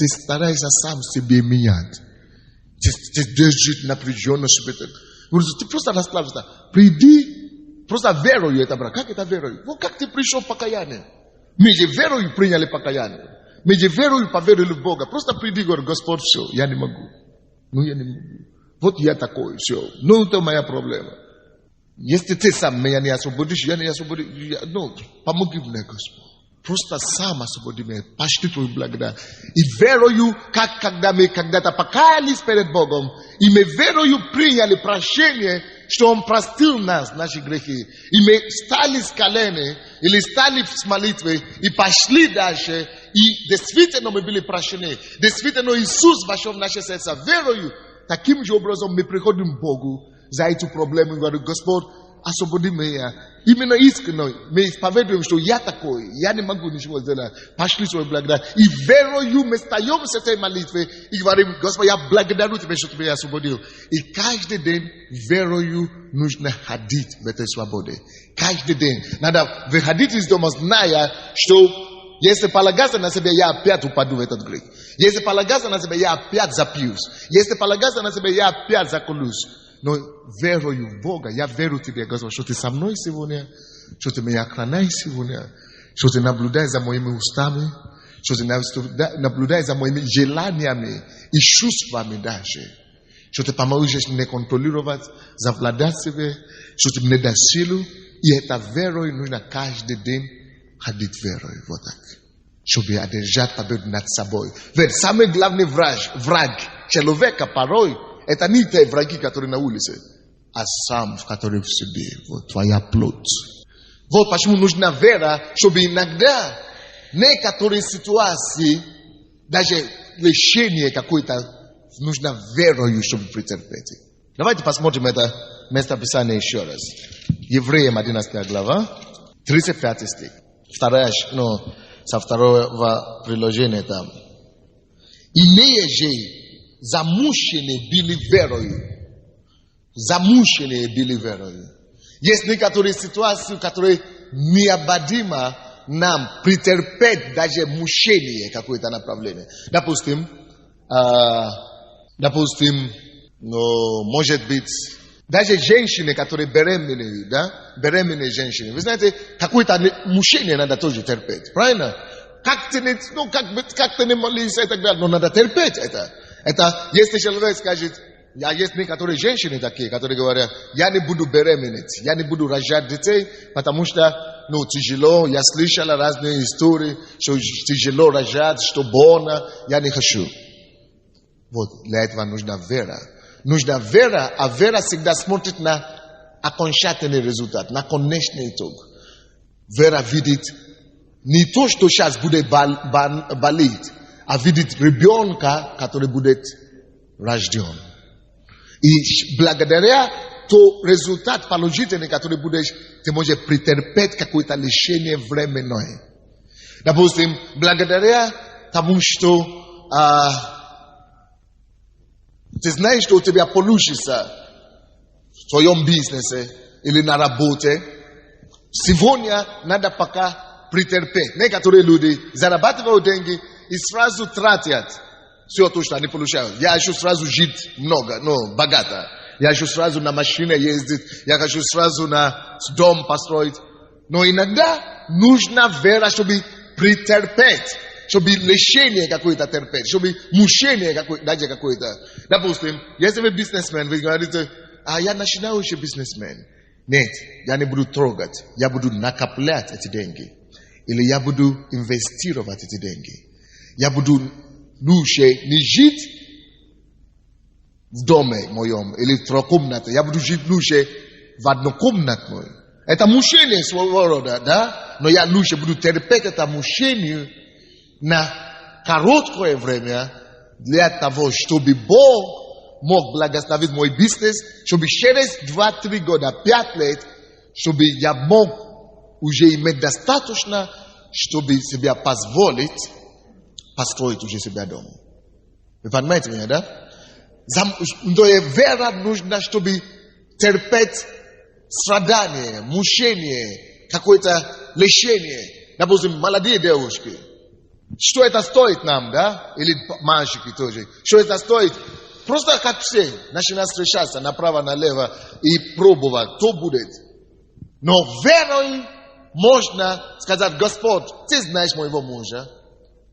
стараешься сам себе менять. Ты держишь напряженно себе. Ты просто расслабься. Приди, просто верою это брат. Как это верою? Вот как ты пришел в покаяние. Мы же верою приняли покаяние. Мы же верою поверили в Бога. Просто приди и говори, Господь, все, я не могу. Я не могу. Вот я такой, все. Это моя проблема. Если ты сам меня не освободишь, я не освободишь. Помоги мне, Господь. Просто сам освободи меня. Пошли твою благодать. И верою, как когда мы когда-то покаялись перед Богом, и мы верою приняли прощение, что Он простил нас, наши грехи. И мы стали с колени, или стали с молитвой, и пошли дальше, и действительно мы были прощены. Действительно Иисус вошел в наше сердце. Верою, таким же образом мы приходим к Богу за эту проблему и говорим, Господь, освободи меня. Именно искренне мы исповедуем, что я такой, я не могу ничего сделать. Пошли свою благодать. И верою мы встаем с этой молитвы и говорим, Господи, я благодарю Тебя, что Ты меня освободил. И каждый день верою нужно ходить в этой свободе. Каждый день. Надо выходить из дома, зная, что если полагаться на себя, я опять упаду в этот грех. Если полагаться на себя, я опять запьюсь. Если полагаться на себя, я опять заколюсь. Но верою в Бога, я верю Тебе, Господь, что Ты со мной сегодня, что Ты меня охраняешь сегодня, что Ты наблюдаешь за моими устами, что Ты наблюдаешь за моими желаниями и чувствами даже, что Ты поможешь мне контролировать, завладеть себе, что Ты мне дашь силу, и это верою нужно каждый день ходить верою. Вот так. Чтобы одержать победу над собой. Ведь самый главный враг человека порой, это не те враги, которые на улице, а сам, который в себе, вот твоя плоть. Вот почему нужна вера, чтобы иногда некоторые ситуации, даже лечение какое-то, нужно верою, чтобы претерпеть. Давайте посмотрим это место Писания еще раз. Евреям 11 глава, 35 стих. Со второго приложения там. Иные же замученные были верою. Есть некоторые ситуации, которые необходимо нам претерпеть даже мучение какое-то направление. Допустим, может быть, даже женщины, которые беременные, беременные женщины. Вы знаете, какое-то мучение надо тоже терпеть, правильно? Как-то не молиться и так далее, но надо терпеть это. Это, если человек скажет, есть некоторые женщины такие, которые говорят, я не буду беременеть, я не буду рожать детей, потому что, тяжело, я слышала разные истории, что тяжело рожать, что больно, я не хочу. Вот, для этого нужна вера. Нужна вера, а вера всегда смотрит на окончательный результат, на конечный итог. Вера видит не то, что сейчас будет болеть, а видит ребенка, который будет рожден. И благодаря то результат положительный, который будешь, ты можешь претерпеть какое-то лечение временное. Допустим, благодаря тому, что ты знаешь, что у тебя получится в твоем бизнесе или на работе. Сегодня надо пока претерпеть. Некоторые люди зарабатывают деньги и сразу тратят все то, что они получают. Я хочу сразу жить много, богато. Я хочу сразу на машине ездить. Я хочу сразу на дом построить. Но иногда нужна вера, чтобы претерпеть. Чтобы лечение какое-то терпеть, чтобы мучение какое-то. Допустим, если вы бизнесмен, вы говорите, я начинающий бизнесмен. Нет, я не буду трогать, я буду накоплять эти деньги. Или я буду инвестировать эти деньги. Я буду лучше не жить в доме моем или в трехкомнатной. Я буду жить лучше в однокомнатной. Это мучение своего рода, да? Но я лучше буду терпеть это мучение на короткое время для того, чтобы Бог мог благословить мой бизнес, чтобы через 2-3 года, 5 лет, чтобы я мог уже иметь достаточно, чтобы себе позволить построить уже себя дом. Вы понимаете меня, да? Но вера нужна, чтобы терпеть страдания, мучения, какое-то лечение. Допустим, молодые девушки. Что это стоит нам, да? Или мальчики тоже. Что это стоит? Просто как все, начинать встречаться направо-налево и пробовать, то будет. Но верой можно сказать, Господь, ты знаешь моего мужа.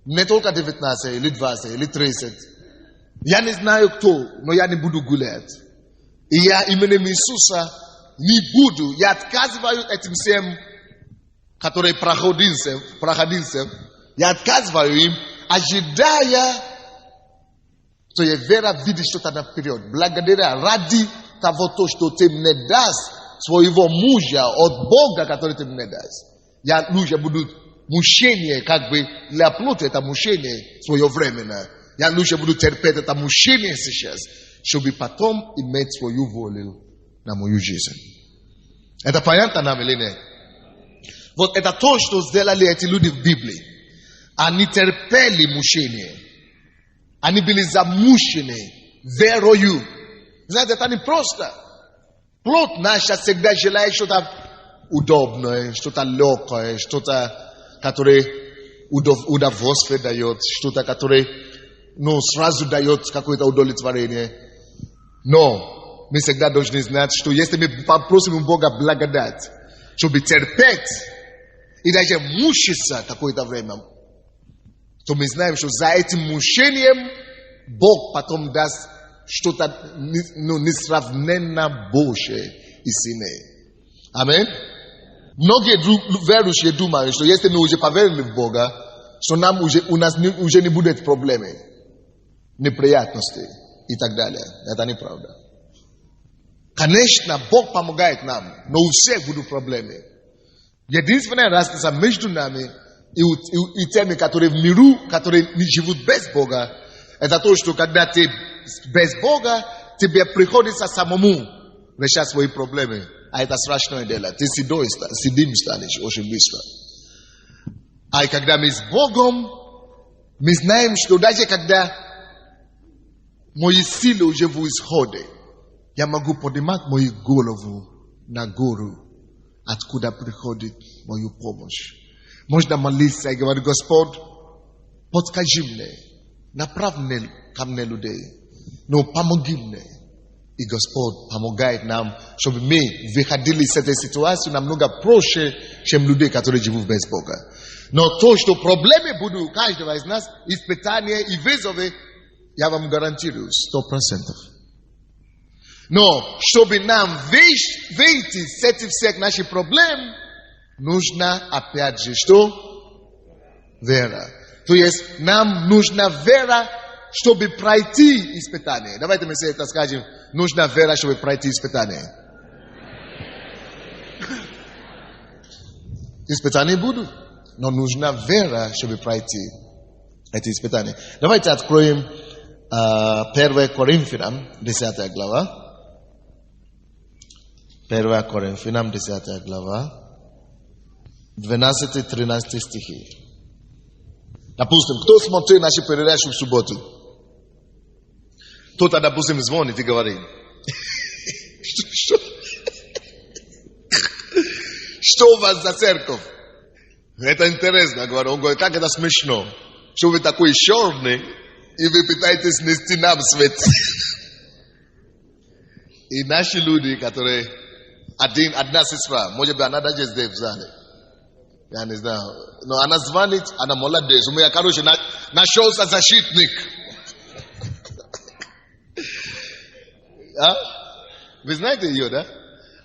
Не только 19, или 20, или 30. Я не знаю кто, но я не буду гулять. И я именем Иисуса не буду. Я отказываю этим всем, которые проходимся. Я отказываю им, ожидая, что я вера видит что-то наперед. Благодаря, ради того, что ты мне даст, своего мужа от Бога, который ты мне даст. Я лучше буду мучение, как бы для плоти это мучение своевременно. Я лучше буду терпеть это мучение сейчас, чтобы потом иметь свою волю на мою жизнь. Это понятно нам или нет? Вот это то, что сделали эти люди в Библии. Они терпели мучение. Они были замучены верою. Знаете, это не просто. Плоть наша всегда желает что-то удобное, что-то легкое, что-то, которое удовольствие дает, что-то, которое сразу дает какое-то удовлетворение. Но мы всегда должны знать, что если мы попросим у Бога благодать, чтобы терпеть и даже мучиться какое-то время, то мы знаем, что за этим мучением Бог потом даст что-то несравненно большее и сильнее. Аминь. Многие верующие думают, что если мы уже поверили в Бога, что у нас уже не будет проблемы, неприятностей и так далее. Это неправда. Конечно, Бог помогает нам, но у всех будут проблемы. Единственная разница между нами и теми, которые в миру, которые не живут без Бога, это то, что когда ты без Бога, тебе приходится самому решать свои проблемы. А это страшное дело. Ты сидим станешь очень быстро. А когда мы с Богом, мы знаем, что даже когда мои силы уже в исходе, я могу поднимать мою голову на гору, откуда приходит мою помощь. Можно молиться и говорить: Господь, подскажи мне, направь мне ко мне людей, но помоги мне. И Господь помогает нам, чтобы мы выходили из этой ситуации намного проще, чем людей, которые живут без Бога. Но то, что проблемы будут у каждого из нас, испытания и вызовы, я вам гарантирую 100%. Но чтобы нам выйти из этих всех наших проблем, нужно опять же что? Вера. То есть нам нужна вера, чтобы пройти испытание. Давайте мы все это скажем. Нужна вера, чтобы пройти испытание. Испытания будут, но нужна вера, чтобы пройти эти испытания. Давайте откроем 1 Коринфянам, 10 глава. 1 Коринфянам, 10 глава, 12-13 стихи. Допустим, кто смотрел наши передачи в субботу? Кто-то, допустим, звонит и говорит: что у вас за церковь? Это интересно, говорю. Он говорит: как это смешно, что вы такой черный, и вы пытаетесь нести нам свет. И наши люди, которые... Одна сестра, может быть, она даже здесь в зале. Я не знаю. Но она звонит, она молодец. У меня, короче, нашелся защитник. Вы знаете ее, да?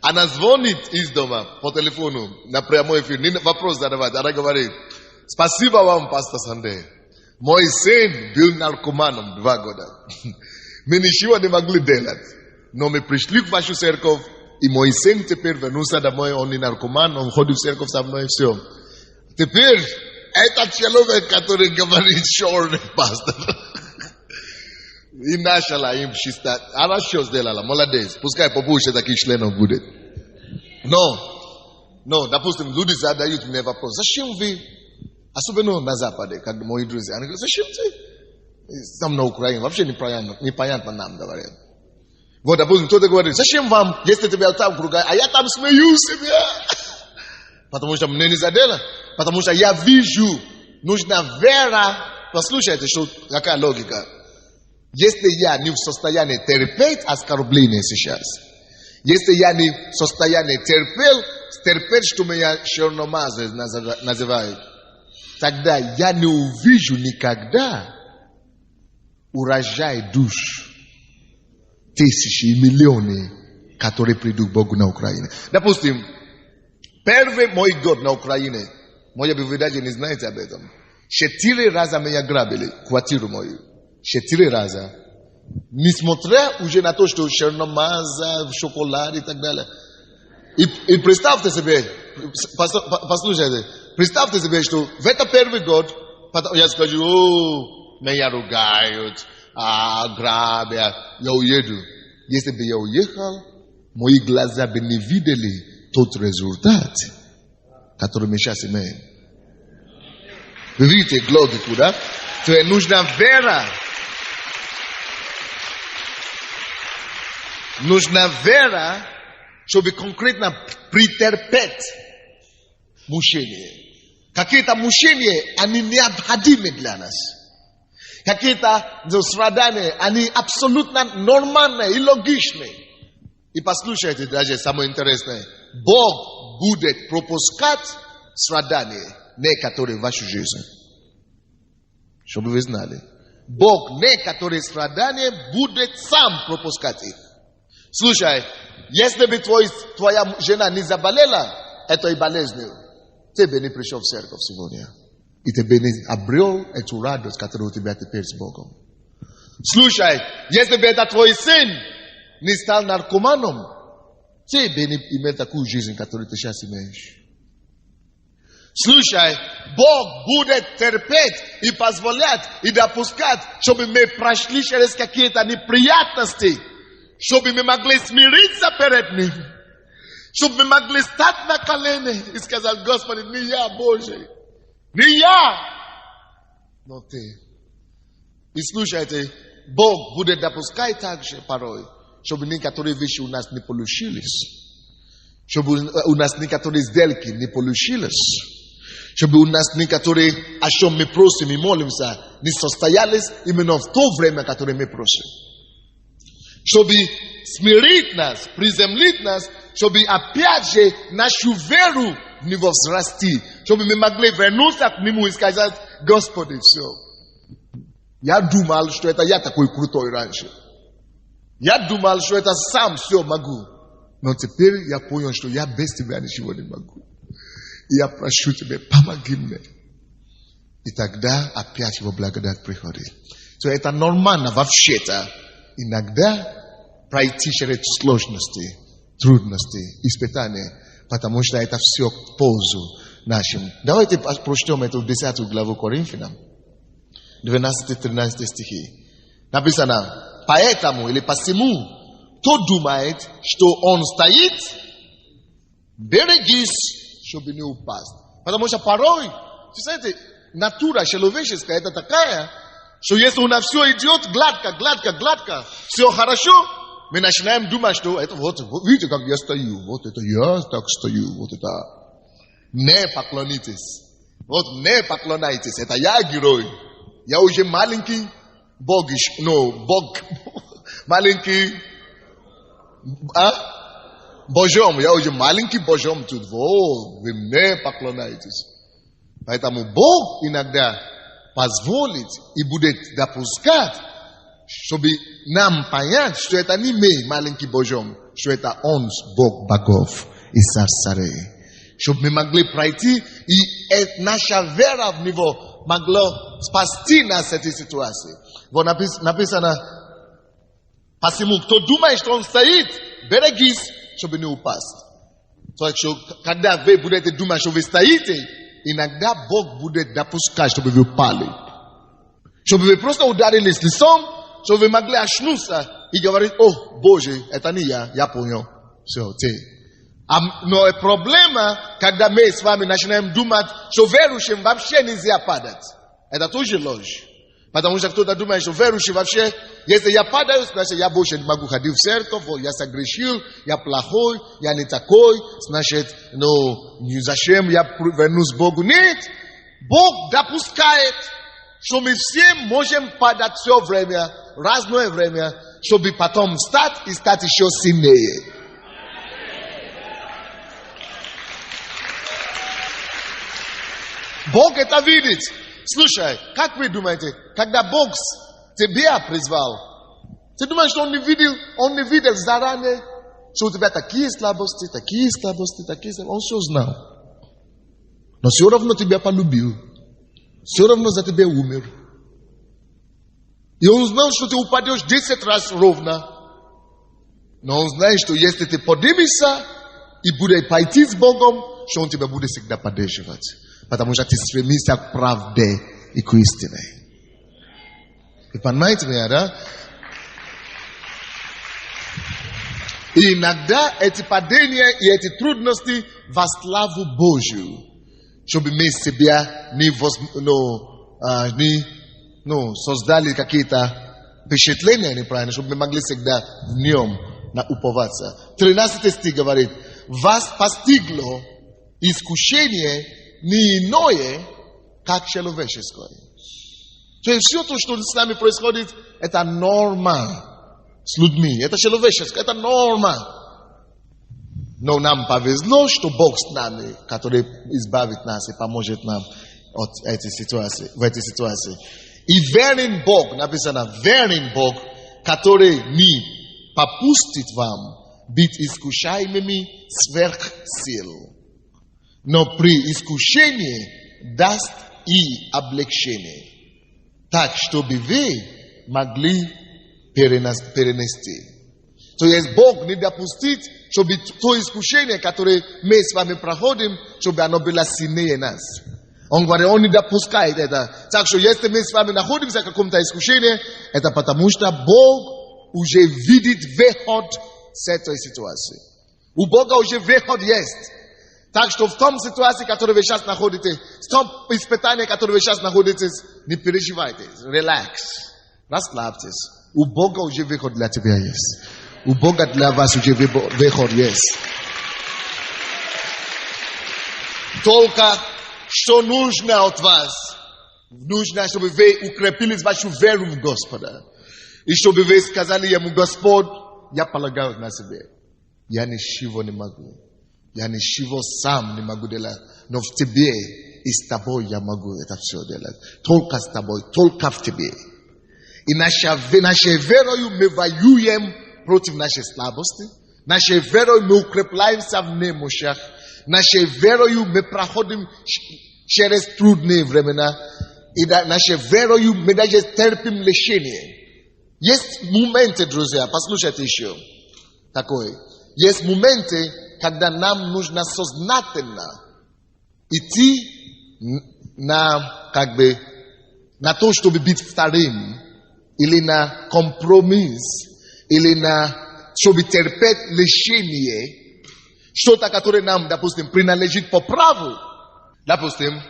Она звонит из дома по телефону на прямой эфир. Вопрос задавать. Она говорит: спасибо вам, пастор Сандей. Мой сын был наркоманом 2 года. Мы ничего не могли делать. Но мы пришли в вашу церковь, и мой сын теперь вернулся домой, он не наркоман, он ходит в церковь со мной, и все. Теперь этот человек, который говорит: черный пастор. И начала им считать. Хорошо сделала, молодец. Пускай побольше таких членов будет. Но, допустим, люди задают мне вопрос: зачем вы, особенно на Западе, как мои друзья, они говорят: зачем ты там на Украине? Вообще непонятно нам говорят. Вот, допустим, кто-то говорит: зачем вам, если тебя там кругают, а я там смею себя? Потому что мне не задело. Потому что я вижу, нужна вера. Послушайте, что какая логика. Если я не в состоянии терпеть оскорбление сейчас, если я не в состоянии терпеть, что меня черномазы называют, тогда я не увижу никогда урожай душ. Тысячи и миллионы, которые придут к Богу на Украине. Допустим, первый мой год на Украине, может быть, вы даже не знаете об этом. 4 раза меня грабили, квартиру мою. 4 раза. Несмотря уже на то, что черномаза, шоколад и так далее. И представьте себе, послушайте, представьте себе, что в этот первый год, я скажу: меня ругают, грабят, я уеду. Если бы я уехал, мои глаза бы не видели тот результат, который мы сейчас имеем. Вы видите логику, да? То есть нужна вера. Нужна вера, чтобы конкретно претерпеть мучения. Какие-то мучения, они необходимы для нас. Какие-то страдания, они абсолютно нормальные и логичные. И послушайте, даже самое интересное. Бог будет пропускать страдания некоторые в вашу жизнь. Чтобы вы знали. Бог некоторые страдания будет сам пропускать их. Слушай, если бы твоя жена не заболела этой болезнью, ты бы не пришел в церковь сегодня. и тебе не обрел эту радость, которую у тебя теперь с Богом. Слушай, если бы это твой сын не стал наркоманом, ты бы не имел такую жизнь, которую ты сейчас имеешь. Слушай, Бог будет терпеть и позволять, и допускать, чтобы мы прошли через какие-то неприятности, чтобы мы могли смириться перед Ним, чтобы мы могли стать на колени и сказать: Господи, не я, Божий, не я, но Ты. И слушайте, Бог будет допускать также порой, чтобы некоторые вещи у нас не получились, чтобы у нас некоторые сделки не получились, чтобы у нас некоторые, о чем мы просим и молимся, не состоялись именно в то время, которое мы просим. Чтобы смирить нас, приземлить нас, чтобы опять же нашу веру в Него взрасти, чтобы мы могли вернуться к Нему и сказать: Господи, все. Я думал, что это я такой крутой раньше. Я думал, что это сам все могу. Но теперь я понял, что я без Тебя ничего не могу. И я прошу Тебя, помоги мне. И тогда опять Его благодать приходит. То это нормально вообще-то. Иногда пройти через сложности, трудности, испытания, потому что это все к пользу нашим. Давайте прочтем эту 10 главу Коринфянам, 12-13 стихи. Написано: поэтому или посему, кто думает, что он стоит, берегись, чтобы не упасть. Потому что порой, знаете, натура человеческая это такая, что если у нас все идет гладко, все хорошо, мы начинаем думать, что это вот, видите, как я стою, вот это я так стою, вот это. Не поклонитесь. Вот не поклоняйтесь, это я герой. Я уже маленький Бог, Бог маленький, Божьем, я уже маленький Божьем тут, вот, вы не поклоняетесь. Поэтому Бог иногда позволит и будет допускать, чтобы нам понять, что это не мы, маленький Божьем, что это Он, Бог богов и царь царей. Чтобы мы могли пройти, и наша вера в Него могла спасти нас в этой ситуации. Вот написано: посему, кто думает, что он стоит, берегись, чтобы не упасть. То есть, когда вы будете думать, что вы стоите, иногда Бог будет допускать, чтобы вы упали. Чтобы вы просто ударились лицом, чтобы вы могли очнуться и говорить: о, Боже, это не я понял. Все, ты. Но проблема, когда мы с вами начинаем думать, что верующим вообще нельзя падать. Это тоже ложь. Потому что кто-то думает, что верующий вообще, если я падаю, значит, я больше не могу ходить в церковь, я согрешил, я плохой, я не такой, значит, зачем я вернусь к Богу? Нет. Бог допускает, что мы все можем падать все время, разное время, чтобы потом встать и стать еще сильнее. Бог это видит. Слушай, как вы думаете, когда Бог тебя призвал, ты думаешь, что Он не видел заранее, что у тебя такие слабости, Он все знал. Но все равно тебя полюбил. Все равно за тебя умер. И Он знал, что ты упадешь 10 раз ровно. Но Он знает, что если ты поднимешься и будешь пойти с Богом, что Он тебя будет всегда поддерживать. Потому что ты стремишься к правде и к истине. И понимаете меня, да? И иногда эти падения и эти трудности во славу Божию, чтобы мы себя не создали какие-то впечатления неправильные, чтобы мы могли всегда в нем уповаться. 13 стих говорит: вас постигло искушение не иное, как человеческое. То есть все то, что с нами происходит, это норма с людьми. Это человеческое, это норма. Но нам повезло, что Бог с нами, который избавит нас и поможет нам от этой ситуации, в этой ситуации. И верен Бог, написано, верен Бог, который не попустит вам быть искушаемыми сверх сил, но при искушении даст и облегчение, так, чтобы вы могли перенести. То есть Бог не допустит, чтобы то искушение, которое мы с вами проходим, чтобы оно было сильнее нас. Он говорит, он не допускает это. Так что если мы с вами находимся в каком-то искушении, это потому что Бог уже видит выход с этой ситуации. У Бога уже выход есть. Так что в том ситуации, в которой вы сейчас находитесь, в том испытании, в котором вы сейчас находитесь, не переживайте. Релакс. Расслабьтесь. У Бога уже выход для тебя есть. У Бога для вас уже выход есть. Только что нужно от вас? Нужно, чтобы вы укрепили вашу веру в Господа. И чтобы вы сказали ему, Господь, я полагаю на себя. Я ничего не могу. Я ничего сам не могу делать. Но в тебе и с тобой я могу это все делать. Только с тобой, только в тебе. И нашей верою мы воюем против нашей слабости. Нашей верою мы укрепляемся в немощах. Нашей верою мы проходим через трудные времена. И нашей верою мы даже терпим лишение. Есть моменты, друзья, послушайте еще. Такой. Есть моменты, когда нам нужно сознательно идти на то, чтобы быть вторым. Или на компромисс. Или чтобы терпеть лишение, что-то, которое нам, допустим, принадлежит по праву. Допустим,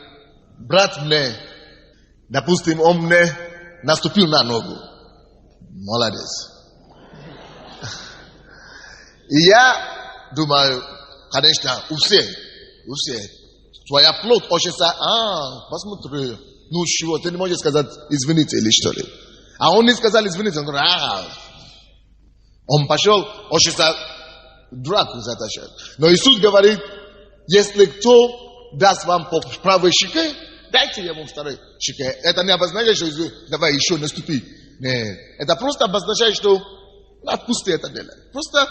брат мне, допустим, он мне наступил на ногу. Молодец. И я думаю, конечно, у всех, твоя плоть очень посмотри, ну чего, ты не можешь сказать извините или что ли. А он не сказал извините, он говорит, он пошел, он сейчас драку затащил. Но Иисус говорит, если кто даст вам по правой щеке, дайте ему второй щеке. Это не обозначает, что давай еще наступи. Нет. Это просто обозначает, что отпусти это дело. Просто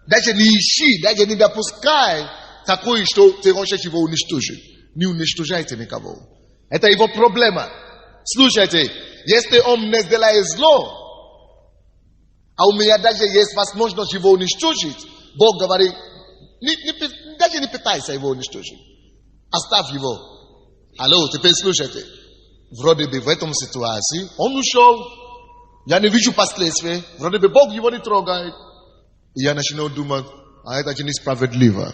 даже не ищи, даже не допускай такое, что ты хочешь его уничтожить. Не уничтожайте никого. Это его проблема. Слушайте, если он не сделает зло, а у меня даже есть возможность его уничтожить, Бог говорит, даже не пытайся его уничтожить. Оставь его. Алло, теперь слушайте. Вроде бы в этом ситуации он ушел. Я не вижу последствий. Вроде бы Бог его не трогает. И я начинаю думать, а это же несправедливо.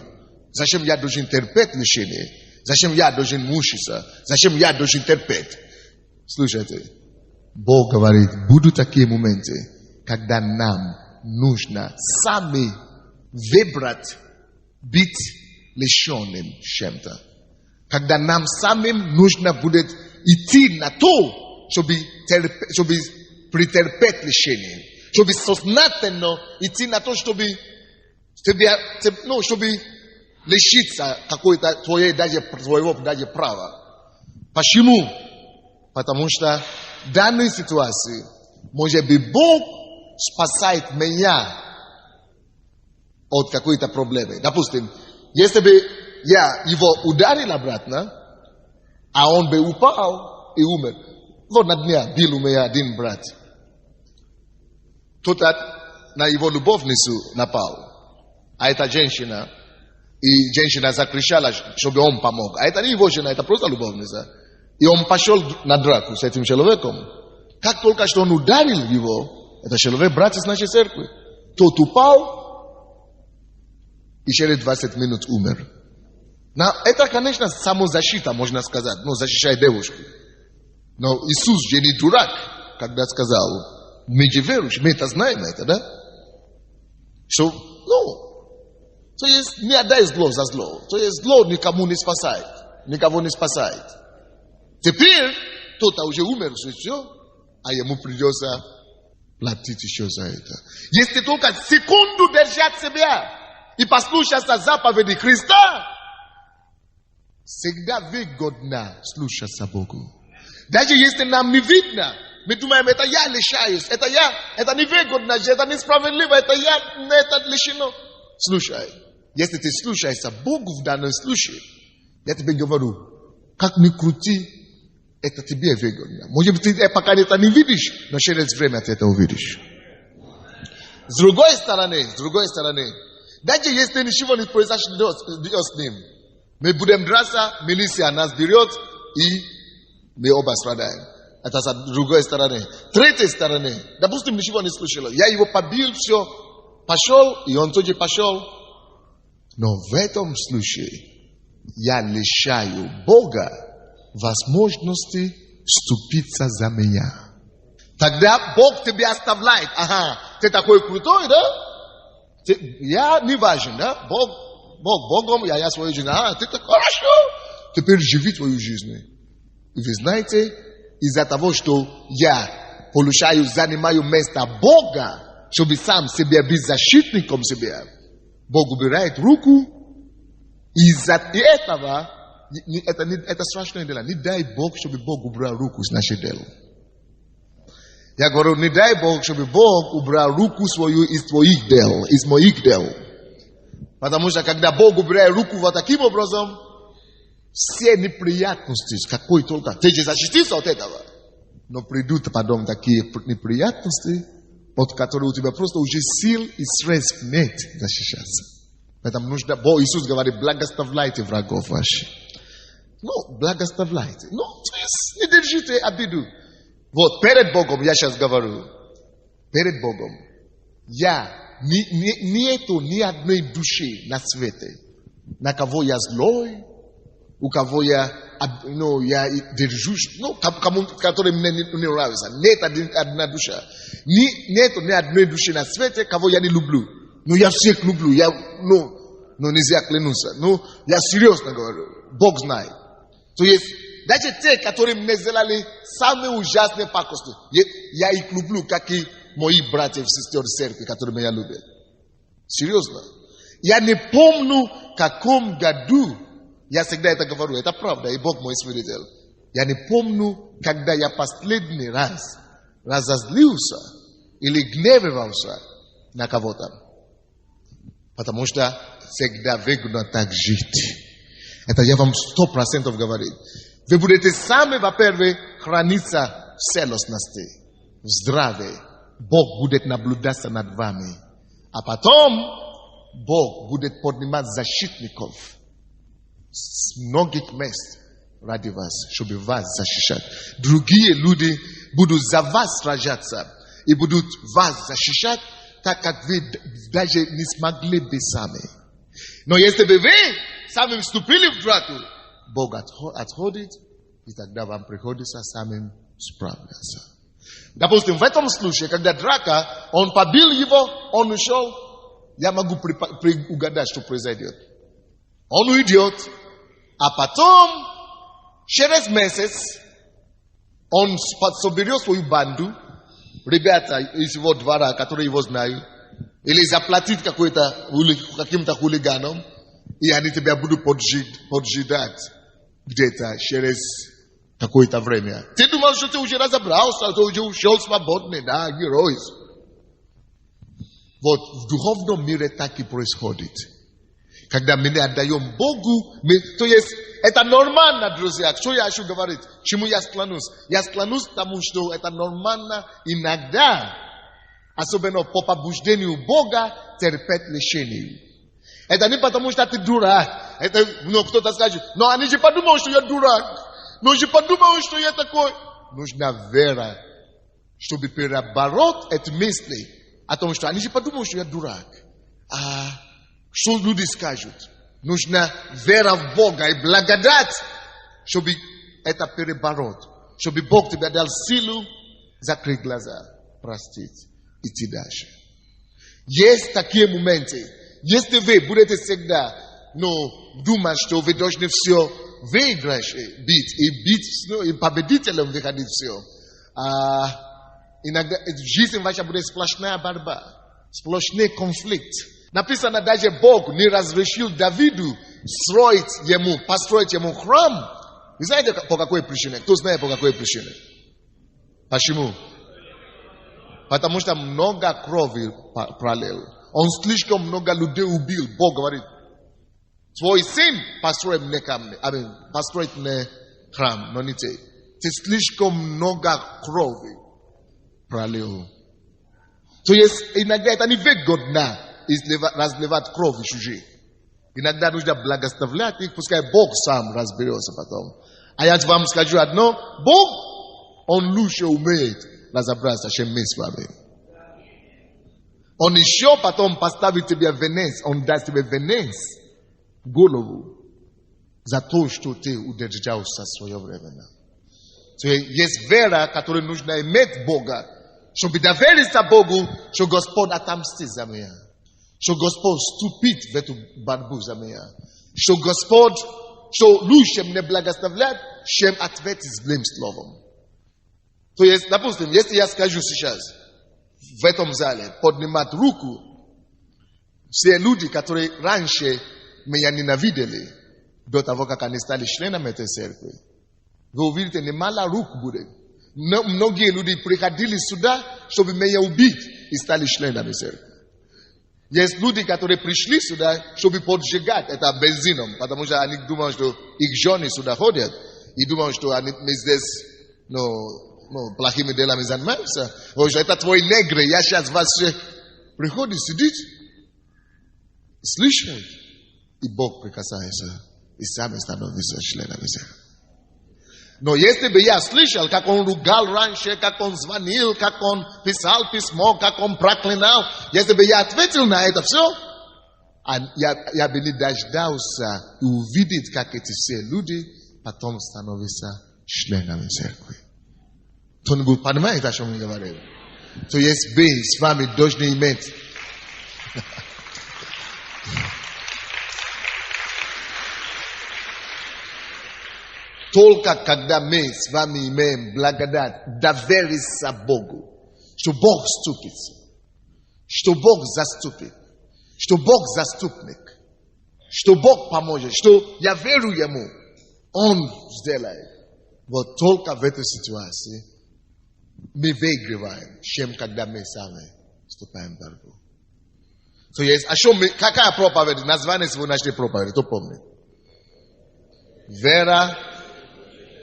Зачем я должен терпеть лишение? Зачем я должен мучиться? Зачем я должен терпеть? Слушайте. Бог говорит, будут такие моменты, когда нам нужно сами выбрать быть лишенным чем-то. Когда нам самим нужно будет идти на то, чтобы претерпеть лишение. Чтобы сознательно идти на то, чтобы лишиться какой-то твоего даже права. Почему? Потому что в данной ситуации, может быть, Бог спасает меня от какой-то проблемы. Допустим, если бы я его ударил обратно, а он бы упал и умер. Вот на дня был у меня один брат. Кто-то на его любовницу напал. А эта женщина, и женщина закричала, чтобы он помог. А это не его жена, это просто любовница. И он пошел на драку с этим человеком. Как только что он ударил его, это человек, брат из нашей церкви, тот упал и через 20 минут умер. Это, конечно, самозащита, можно сказать. Но защищает девушку. Но Иисус же не дурак, когда сказал, мы же верующие, мы это знаем, да? То есть не отдай зло за зло. То есть зло никому не спасает. Никого не спасает. Теперь кто-то уже умер, все, а ему придется платить еще за это. Если только секунду держать себя и послушаться заповеди Христа, всегда выгодно слушаться Богу. Даже если нам не видно, мы думаем, это я лишаюсь, это невыгодно, это несправедливо, это лишено. Слушай, если ты слушаешься Богу в данном случае, я тебе говорю, как ни крути, Это тебе выгодно. Может быть, ты пока это не видишь, но через время ты это увидишь. С другой стороны, даже если ничего не произошло с ним, мы будем драться, милиция нас берет, и мы оба страдаем. Это с другой стороны. Третьей стороны, допустим, ничего не случилось. Я его побил, все, пошел, и он тоже пошел. Но в этом случае я лишаю Бога возможности вступиться за меня. Тогда Бог тебя оставляет. Ага, ты такой крутой, да? Я не важен, да? Богом, я свою жизнь. Ага, ты так хорошо. Теперь живи твою жизнь. И вы знаете, из-за того, что я получаю, занимаю место Бога, чтобы сам себе быть защитником себя, Бог убирает руку. Из-за этого, это страшное дело. Не дай Бог, чтобы Бог убрал руку с нашего дела. Я говорю, не дай Бог, чтобы Бог убрал руку свою из твоих дел, из моих дел. Потому что когда Бог убирает руку вот таким образом, все неприятности, с какой только, ты же защитился от этого. Но придут потом такие неприятности, от которых у тебя просто уже сил и средств нет защищаться. Поэтому нужно, Бог Иисус говорит, благословляйте врагов ваших. Ну, благословляйте. Ну, не держите обиду. Вот, перед Богом я сейчас говорю. Перед Богом. Нету ни одной души на свете, на кого я злой, у кого я держусь, кому, который мне не нравится. Нет одна душа. Нету ни одной души на свете, кого я не люблю. Ну, я всех люблю. Нельзя клянуться. Я серьезно говорю. Бог знает. То есть, даже те, которые мне сделали самые ужасные пакости, я их люблю, как и мои братья и сестры в церкви, которые меня любят. Серьезно. Я не помню, в каком году, я всегда это говорю, это правда, и Бог мой свидетель. Я не помню, когда я последний раз разозлился или гневался на кого-то. Потому что всегда выгодно так жить. Это я вам 100% говорю. Вы будете сами, во-первых, храниться в целостности, в здравии. Бог будет наблюдаться над вами. А потом Бог будет поднимать защитников с многих мест ради вас, чтобы вас защищать. Другие люди будут за вас сражаться и будут вас защищать, так как вы даже не смогли бы сами. Но если бы вы сами вступили в драку, Бог отходит, и тогда вам приходится самим справляться. Допустим, в этом случае, когда драка, он побил его, он ушел, я могу угадать, что произойдет. Он уйдет, а потом, через месяц, он соберет свою банду, ребята из его двора, которые его знают, или заплатит каким-то хулиганам, и они тебя будут поджидать где-то через какое-то время. Ты думал, что ты уже разобрался, ты уже ушел свободный, да, герой. Вот в духовном мире так и происходит. Когда мы не отдаем Богу, то есть это нормально, друзья. Что я хочу говорить? Чему я склонюсь? Я склонюсь к тому, что это нормально иногда, особенно по побуждению Бога, терпеть лишение. Это не потому, что ты дурак. Это кто-то скажет, но они же подумают, что я дурак. Но же подумают, что я такой. Нужна вера, чтобы перебороть эти мысли о том, что они же подумают, что я дурак. А что люди скажут? Нужна вера в Бога и благодать, чтобы это перебороть. Чтобы Бог тебе дал силу закрыть глаза, простить, идти дальше. Есть такие моменты. Если вы будете всегда думать, что вы должны все выиграть, и победителем выходить все, иногда жизнь ваша будет сплошная борьба, сплошный конфликт. Написано, даже Бог не разрешил Давиду построить ему храм. Вы знаете, по какой причине? Кто знает, по какой причине? Почему? Потому что много крови пролил. Он слишком много людей убил. Бог говорит, твой сын построит мне храм, но не ты. Ты слишком много крови пролил. То есть иногда это не выгодно разливать кровь чужих. Иногда нужно благословлять их, пускай Бог сам разберется потом. А я вам скажу одно, Бог, Он лучше умеет разобраться, чем мы с вами. Он еще потом поставит тебе венец, Он даст тебе венец в голову за то, что ты удержался свое время. То есть вера, которую нужно иметь Бога, чтобы довериться Богу, что Господь отомстит за меня. Что Господь вступит в эту борьбу за меня. Что Господь, что лучше мне благословлять, чем ответить злым словом. То есть, допустим, если я скажу сейчас в этом зале поднимать руку, все люди, которые раньше меня ненавидели, до того, как они стали членами этой церкви, вы увидите, немало рук будет. Многие люди приходили сюда, чтобы меня убить, и стали членами церкви. Есть люди, которые пришли сюда, чтобы поджигать это бензином, потому что они думают, что их жены сюда ходят, и думают, что мы здесь, плохими делами занимаемся. Это твой негр, я сейчас вас приходит, сидит, слышит, и Бог прикасается, и сами становятся членами церкви. Но если бы я слышал, как он ругал раньше, как он звонил, как он писал письмо, как он проклинал, если бы я ответил на это все, я бы не дождался и увидеть, как эти все люди потом становятся членами церкви. Кто-нибудь понимает, о чем я говорю? То есть мы с вами должны иметь только когда мы с вами имеем благодать довериться Богу, что Бог вступит, что Бог заступит, что Бог заступник, что Бог поможет, что я верю Ему, Он сделает. Вот только в этой ситуации мы выигрываем, чем когда мы сами вступаем в борьбу. То есть, какая проповедь, название сегодняшней проповеди, кто помнит? Вера,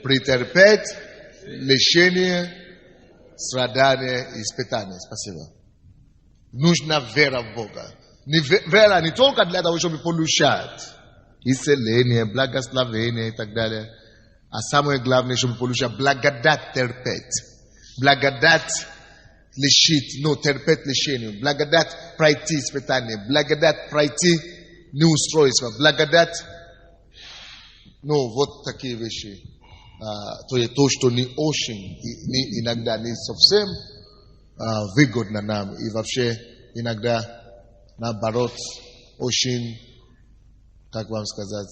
претерпеть, лишение, страдание и испытание. Спасибо. Нужна вера в Бога. Вера не только для того, чтобы получать исцеление, благословение и так далее, а самое главное, чтобы получать благодать терпеть. Благодать лишить, терпеть лишение. Благодать пройти испытание. Благодать пройти неустройство. Благодать, вот такие вещи. То есть то, что не очень, иногда не совсем выгодно нам. И вообще иногда, наоборот, очень, как вам сказать,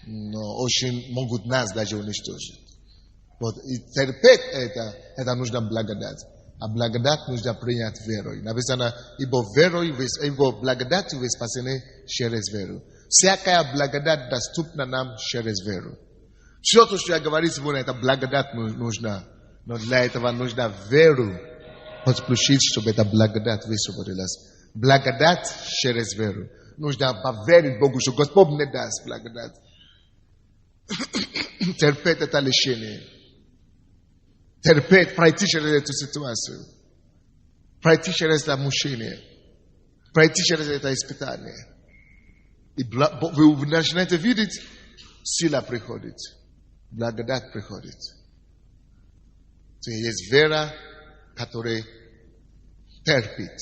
очень могут нас даже уничтожить. Вот, и терпеть это нужно благодать. А благодать нужно принять верой. Написано, ибо благодатью вы спасены через веру. Всякая благодать доступна нам через веру. Все то, что я говорю сегодня, это благодать нужна. Но для этого нужно веру подключить, чтобы эта благодать высвободилась. Благодать через веру. Нужно поверить Богу, что Господь мне даст благодать. Терпеть это лишение. Терпеть, пройти через эту ситуацию. Пройти через это мучение. Пройти через это испытание. И вы начинаете видеть, сила приходит. Благодать приходит. То есть вера, которая терпит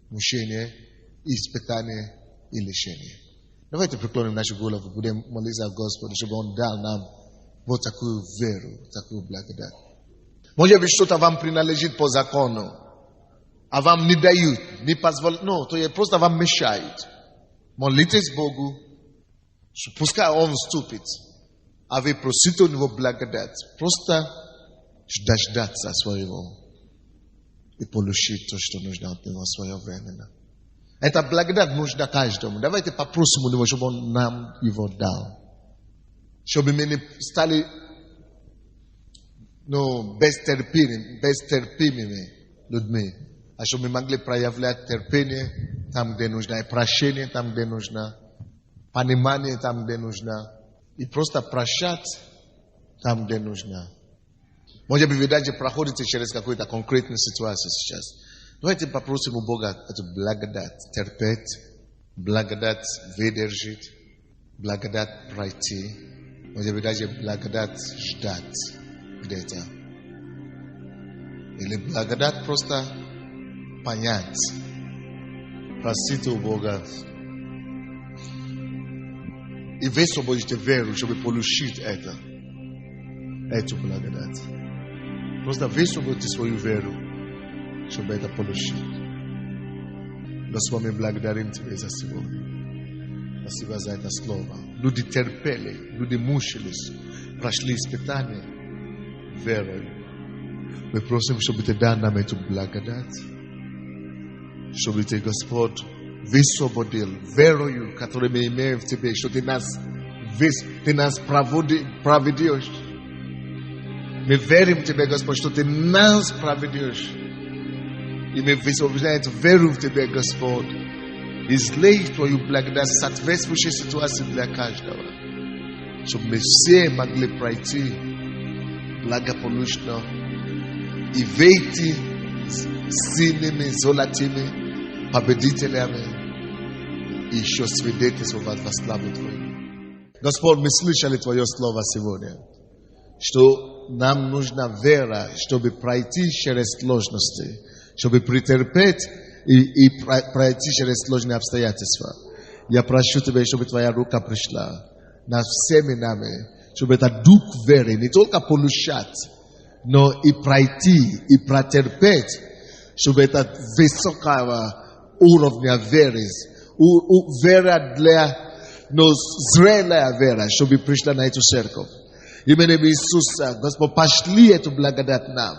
мучение, испытание и лишение. Давайте преклоним нашу голову, будем молиться Господу, чтобы Он дал нам вот такую веру, такую благодать. Может быть, что-то вам принадлежит по закону, а вам не дают, не позволяют, то есть просто вам мешают. Молитесь Богу, пускай Он вступит, а вы просите у Него благодать. Просто дождаться своего и получить то, что нужно от Него своевременно. Эта благодать нужна каждому. Давайте попросим у Него, чтобы Он нам его дал. Чтобы мы не стали бестерпимыми людьми. А чтобы мы могли проявлять терпение там, где нужно, и прощение там, где нужно, понимание там, где нужно, и просто прощать там, где нужно. Может быть, вы даже проходите через какую-то конкретную ситуацию сейчас. Давайте попросим у Бога эту благодать терпеть, благодать выдержать, благодать пройти. Может быть, даже благодать ждать где-то. Или благодать просто понять. Просите у Бога. И высвободите веру, чтобы получить эту благодать. Просто высвободите свою веру, чтобы это получить. Господь, мы благодарим Тебя за сегодня. Спасибо за это слово. Люди терпели, люди мучились, прошли испытания верой. Мы просим, чтобы Ты дал нам эту благодать, чтобы Ты, Господь, высвободил верою, которую мы имеем в Тебе, что Ты нас проведешь. Мы верим в Тебя, Господь, что Ты нас проведешь. И мы высвобождаем эту веру в Тебя, Господь. Излей Твою благодать, соответствующей ситуации для каждого. Чтобы мы все могли пройти благополучно и выйти сильными, золотыми победителями и еще свидетельствовать во славу Твою. Господь, мы слышали Твое слово сегодня, что нам нужна вера, чтобы пройти через сложности, чтобы претерпеть и пройти через сложные обстоятельства. Я прошу Тебя, чтобы Твоя рука пришла над всеми нами, чтобы этот дух веры не только получать, но и пройти, и претерпеть, чтобы это высокого уровня веры, вера для, но зрелая вера, чтобы пришла на эту церковь. Именем Иисуса, Господь, пошли эту благодать нам,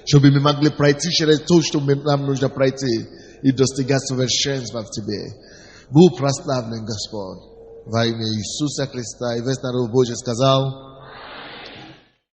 чтобы мы могли пройти через то, что нам нужно пройти, и достигать совершенства в Тебе. Будь прославлен, Господь, во имя Иисуса Христа. И весь народ Божий сказал: